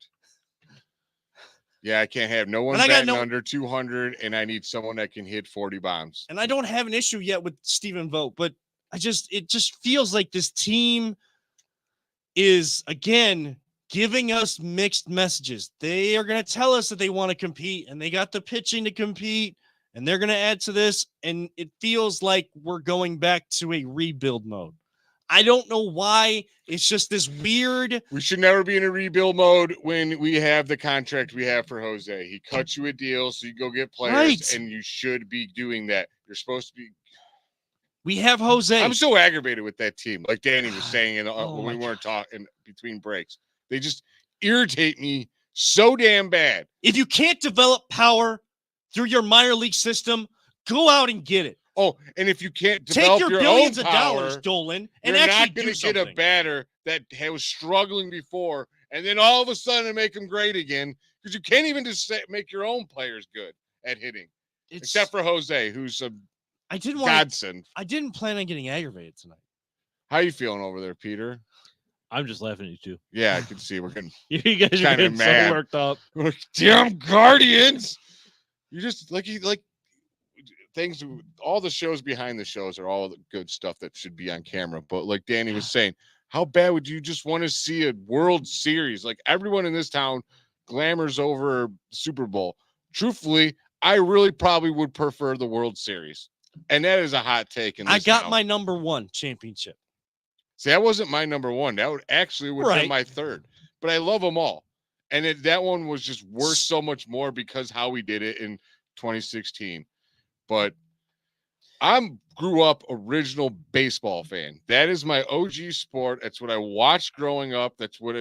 Yeah, I can't have no one And I got batting under 200, and I need someone that can hit 40 bombs. And I don't have an issue yet with Stephen Vogt, but it just feels like this team is again giving us mixed messages. They are going to tell us that they want to compete and they got the pitching to compete and they're going to add to this. And it feels like we're going back to a rebuild mode. I don't know why. It's just this weird. We should never be in a rebuild mode when we have the contract we have for Jose. He cuts you a deal so you go get players, Right. and you should be doing that. You're supposed to be. We have Jose. I'm so aggravated with that team. Like Danny was saying Oh when we my weren't talking between breaks. They just irritate me so damn bad. If you can't develop power through your minor league system, go out and get it. Oh, and if you can't Take develop your your billions own of power, dollars, Dolan, and you're actually not going do to get a something. batter that was struggling before, and then all of a sudden make them great again because you can't even just make your own players good at hitting, except for Jose, who's a I didn't want. godsend. I didn't plan on getting aggravated tonight. How you feeling over there, Peter? I'm just laughing at you two. Yeah, I can see we're getting You guys are Kinda getting mad. so worked up. damn Guardians. You just like things. All the shows behind the shows are all the good stuff that should be on camera. But like Danny was saying, how bad would you just want to see a World Series? Like everyone in this town glamours over Super Bowl. Truthfully, I really probably would prefer the World Series. And that is a hot take. I got my #1 championship. See, that wasn't my #1. That would have been my third. But I love them all. And that one was just worth so much more because how we did it in 2016. But I grew up original baseball fan. That is my OG sport. That's what I watched growing up. That's what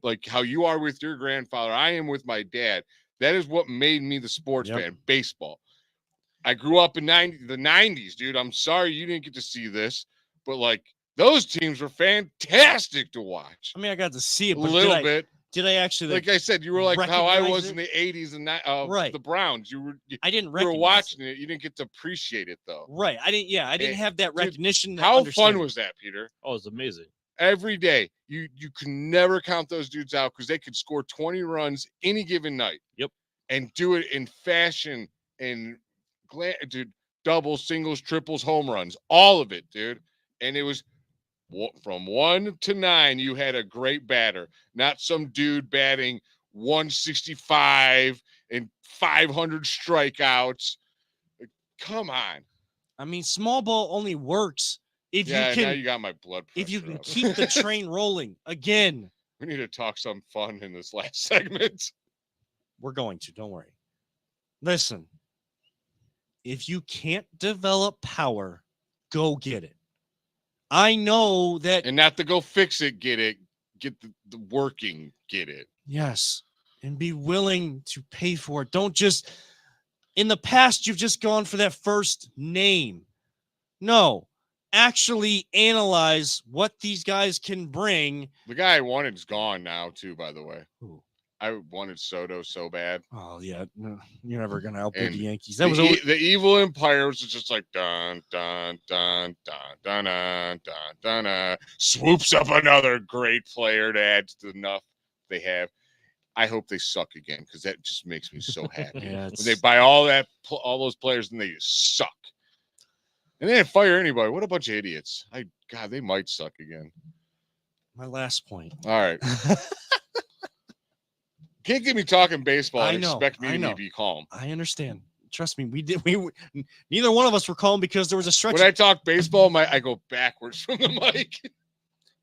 like how you are with your grandfather. I am with my dad. That is what made me the sports fan, baseball. I grew up in the 90s, dude. I'm sorry you didn't get to see this, but like those teams were fantastic to watch. I mean, I got to see it A but little bit. Did I actually Like I said, you were like how I recognize was it? in the 80s and Right. the Browns. You I didn't were recognize watching it. You didn't get to appreciate it though. Right. I didn't have that Dude, recognition. that How fun understanding. was that, Peter? Oh, it's amazing. Every day, you can never count those dudes out because they could score 20 runs any given night. Yep. And do it in fashion and dude, doubles, singles, triples, home runs, all of it, dude. And it was from 1 to 9, you had a great batter, not some dude batting 165 and 500 strikeouts. Come on. I mean, small ball only works if Yeah, you can. now you got my blood pressure If you can up. keep the train rolling again. We need to talk some fun in this last segment. We're going to. Don't worry. Listen. If you can't develop power, go get it. I know that. And not to go fix it, get the working, get it. Yes. And be willing to pay for it. Don't just. In the past, you've just gone for that first name. No. Actually analyze what these guys can bring. The guy I wanted is gone now, too, by the way. Ooh. I wanted Soto so bad. Oh, yeah. No, you're never going to outbid And the Yankees. That The, was the evil empire was just like dun dun dun dun dun dun dun dun dun. Swoops up another great player to add to the enough they have. I hope they suck again because that just makes me so happy. Yeah, When they buy all those players and they just suck. And they didn't fire anybody. What a bunch of idiots. God, they might suck again. my last point. All right. Can't get me talking baseball I and know, expect me I to know. be calm. I understand. Trust me, neither one of us were calm because there was a stretch. When I talk baseball, I go backwards from the mic.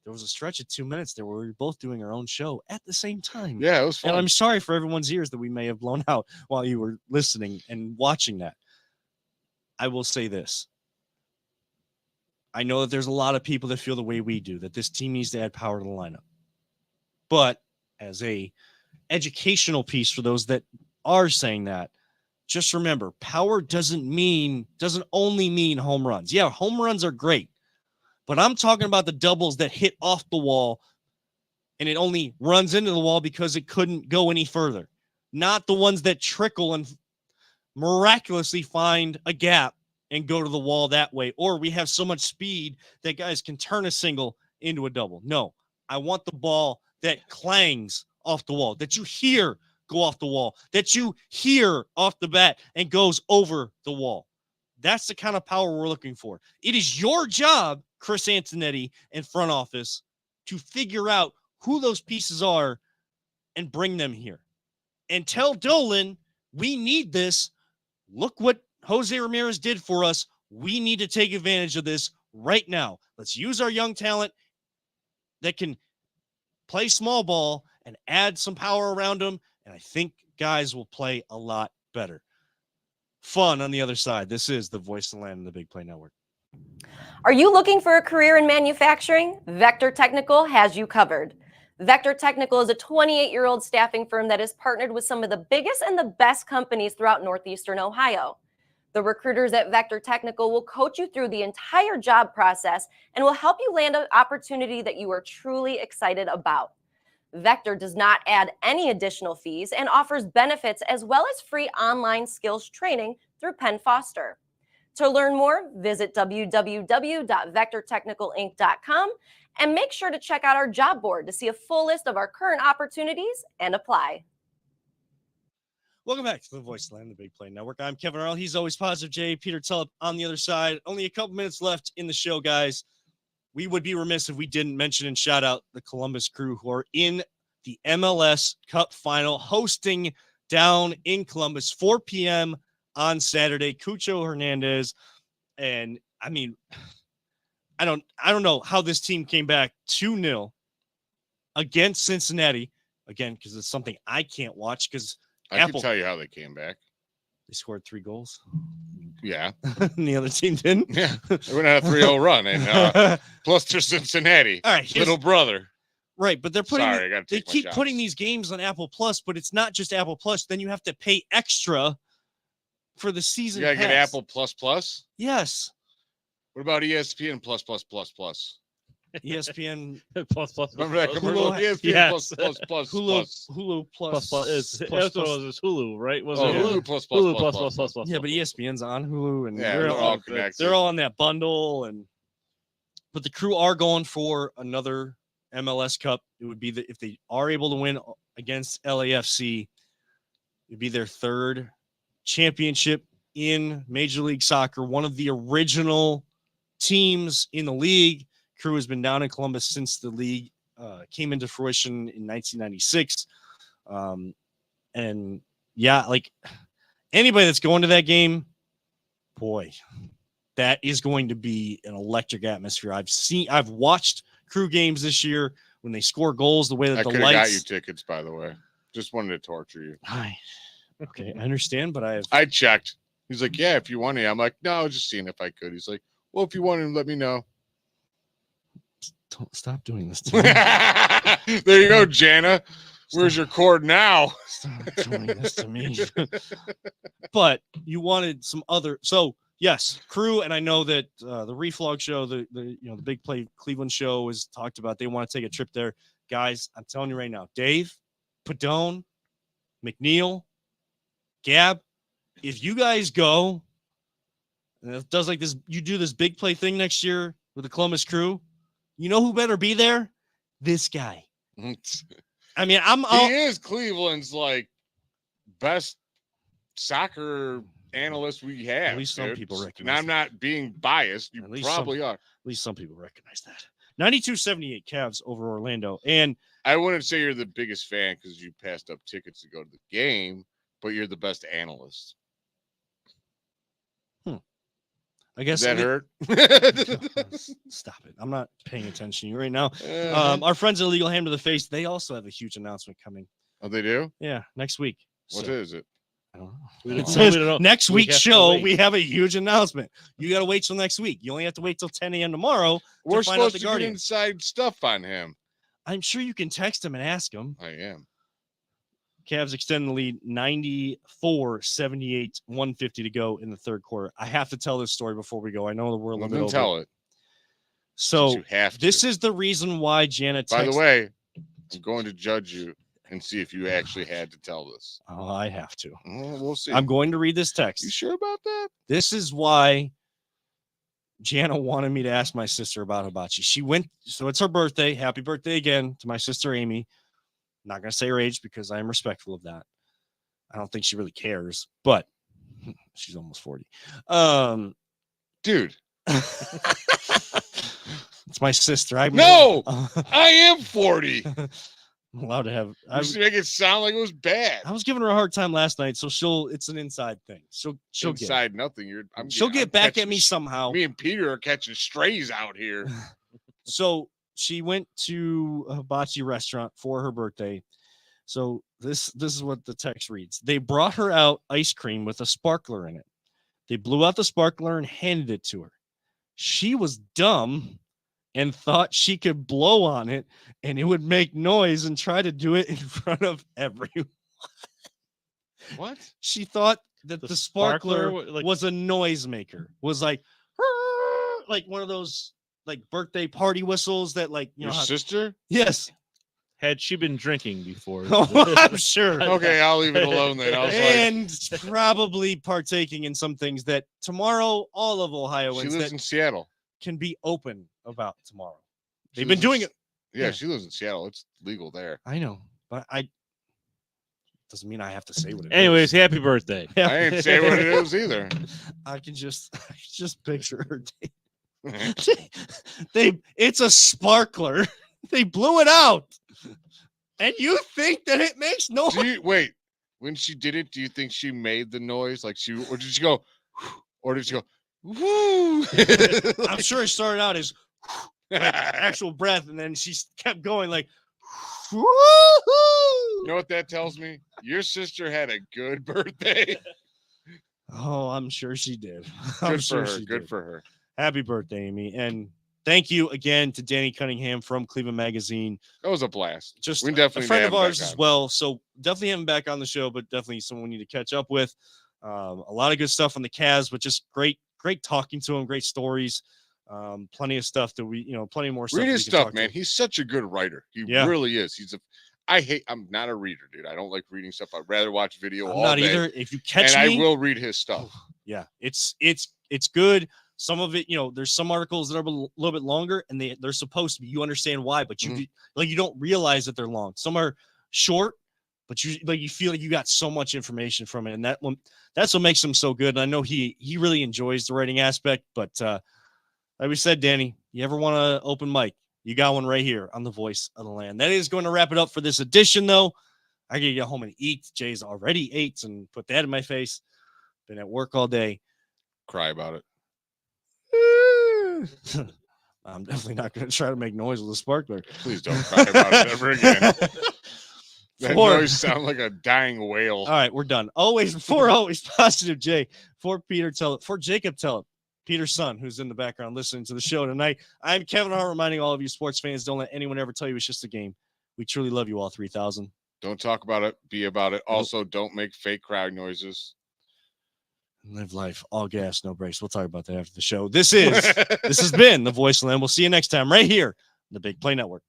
There was a stretch of 2 minutes there where we were both doing our own show at the same time. Yeah, it was fun. And I'm sorry for everyone's ears that we may have blown out while you were listening and watching that. I will say this. I know that there's a lot of people that feel the way we do, that this team needs to add power to the lineup. But as a educational piece for those that are saying that, just remember, power doesn't only mean home runs. Yeah, home runs are great. But I'm talking about the doubles that hit off the wall and it only runs into the wall because it couldn't go any further. Not the ones that trickle and miraculously find a gap and go to the wall that way. Or we have so much speed that guys can turn a single into a double. No, I want the ball that clangs off the wall, that you hear go off the wall, that you hear off the bat and goes over the wall. That's the kind of power we're looking for. It is your job, Chris Antonetti and front office, to figure out who those pieces are and bring them here. And tell Dolan, we need this. Look what Jose Ramirez did for us. We need to take advantage of this right now. Let's use our young talent that can play small ball and add some power around them. And I think guys will play a lot better. Fun on the other side. This is the Voice of the Land in the Big Play Network. Are you looking for a career in manufacturing? Vector Technical has you covered. Vector Technical is a 28-year-old staffing firm that is partnered with some of the biggest and the best companies throughout Northeastern Ohio. The recruiters at Vector Technical will coach you through the entire job process and will help you land an opportunity that you are truly excited about. Vector does not add any additional fees and offers benefits as well as free online skills training through Penn Foster. To learn more, visit www.vectortechnicalinc.com and make sure to check out our job board to see a full list of our current opportunities and apply. Welcome back to the Voice of the Land, the Big Play Network. I'm Kevin Arnold. He's always positive. Jay, Peter Tulip on the other side. Only a couple minutes left in the show, guys. We would be remiss if we didn't mention and shout out the Columbus Crew who are in the MLS Cup Final, hosting down in Columbus, 4 p.m. on Saturday. Cucho Hernandez, and I mean, I don't know how this team came back 2-0 against Cincinnati again because it's something I can't watch because I can tell you how they came back. They scored 3 goals. Yeah. And the other team didn't. Yeah. They went on a 3-0 run. And plus to Cincinnati. All right. Little brother. Right. But they're putting, they keep putting these games on Apple Plus, but it's not just Apple Plus. Then you have to pay extra for the season. You got to get pass. Apple Plus Plus? Yes. What about ESPN Plus Plus Plus Plus? ESPN plus. Remember that commercial? Hulu, ESPN yes. Plus Plus Plus Hulu Plus. Hulu Plus. It's Hulu, right? Was Oh, it Hulu Plus Plus Hulu Plus Plus. Yeah, but ESPN's on Hulu, and Yeah, they're they're all all connected. they're all on that bundle. But the Crew are going for another MLS Cup. It would be if they are able to win against LAFC, it'd be their 3rd championship in Major League Soccer. One of the original teams in the league. Crew has been down in Columbus since the league came into fruition in 1996. And yeah, like anybody that's going to that game, boy, that is going to be an electric atmosphere. I've watched Crew games this year when they score goals, the way that I the could have got you lights. tickets, by the way. Just wanted to torture you. Okay, I understand, but I checked. He's like, yeah, if you want to. I'm like, no, I was just seeing if I could. He's like, well, if you want to, let me know. Don't stop doing this to me. There you go, Jana. Where's your cord now? Stop doing this to me. But you wanted some other. So yes, Crew, and I know that the Reflog show, the Big Play Cleveland show is talked about. They want to take a trip there, guys. I'm telling you right now, Dave, Padone, McNeil, Gab, if you guys go and it does like this, you do this Big Play thing next year with the Columbus Crew. You know who better be there? This guy. I mean, he is Cleveland's like best soccer analyst we have. At least some people and recognize I'm not being biased. You At least probably are. At least some people recognize that. 92-78 Cavs over Orlando. And I wouldn't say you're the biggest fan because you passed up tickets to go to the game, but you're the best analyst. I guess Does that hurt? Stop it. I'm not paying attention to you right now. Uh-huh. Our friends at Illegal Ham to the Face, they also have a huge announcement coming. Oh, they do? Yeah, next week. What So, is it? I don't know. We It don't- says we don't know. next We week's have to show, wait. we have a huge announcement. You got to wait till next week. You only have to wait till 10 a.m. tomorrow. We're find out supposed the to get Guardian. inside stuff on him. I'm sure you can text him and ask him. I am. Cavs extend the lead 94-78, 150 to go in the third quarter. I have to tell this story before we go. I know that we're a Well, little bit then over. tell it. So You have this to. is the reason why Janet By texted. the way, I'm going to judge you and see if you actually had to tell this. Oh, I have to. We'll see. I'm going to read this text. You sure about that? This is why Jana wanted me to ask my sister about hibachi. She went, so it's her birthday. Happy birthday again to my sister Amy. I'm not going to say her age because I am respectful of that. I don't think she really cares, but she's almost 40. Dude, It's my sister. No! I am 40. I'm allowed to have. You I, used to make it sound like it was bad. I was giving her a hard time last night, so it's an inside thing. She'll get Inside nothing. she'll get I'm back catching at me somehow. Me and Peter are catching strays out here. So she went to a hibachi restaurant for her birthday. So this is what the text reads. They brought her out ice cream with a sparkler in it. They blew out the sparkler and handed it to her. She was dumb and thought she could blow on it and it would make noise and try to do it in front of everyone. What? She thought that the sparkler like- was a noisemaker. Was like one of those like birthday party whistles that like Your sister? yes. Had she been drinking before? Oh, I'm sure. Okay, I'll leave it alone then. I was like, And probably partaking in some things that tomorrow all of she Ohioans lives that in Seattle. can be open about tomorrow. She They've been lives in doing S- it. Yeah, Yeah. she lives in Seattle. It's legal there. I know, but doesn't mean I have to say what it is. Anyways, happy birthday. Yeah. I ain't say what it is either. I can just picture her. It's a sparkler. They blew it out. And you think that it makes noise? Wait, when she did it, do you think she made the noise? Or did she go, or did she go, woo? I'm sure it started out as actual breath, and then she kept going like, woo-hoo! You know what that tells me? Your sister had a good birthday. Oh, I'm sure she did. Good for her. Good for her. Happy birthday, Amy. And thank you again to Danny Cunningham from Cleveland Magazine. That was a blast. Just We a definitely friend have of him ours back as on. well. So definitely have him back on the show, but definitely someone we need to catch up with. A lot of good stuff on the Cavs, but just great talking to him, great stories. Plenty of stuff that plenty more stuff. Read we his can stuff, talk man. to. He's such a good writer. He Yeah. really is. I'm not a reader, dude. I don't like reading stuff. I'd rather watch video I'm all not day. either. If you catch And me, I will read his stuff. yeah, it's good. Some of it, there's some articles that are a little bit longer, and they're supposed to be. You understand why, but you you don't realize that they're long. Some are short, but you feel like you got so much information from it, and that's what makes them so good. And I know he really enjoys the writing aspect. But like we said, Danny, you ever want to open mic? You got one right here on the Voice of the Land. That is going to wrap it up for this edition, though. I gotta get home and eat. Jay's already ate and put that in my face. Been at work all day. Cry about it. I'm definitely not going to try to make noise with a sparkler. Please don't cry about it ever again. That For- noise sounds like a dying whale. All right, we're done. Always positive, Jay. For Jacob Tellep, Peter's son, who's in the background listening to the show tonight. I'm Kevin Hart, reminding all of you sports fans, don't let anyone ever tell you it's just a game. We truly love you all 3,000. Don't talk about it. Be about it. Also, don't make fake crowd noises. Live life, all gas, no brakes. We'll talk about that after the show. This has been the Voice of the Land. We'll see you next time right here on the Big Play Network.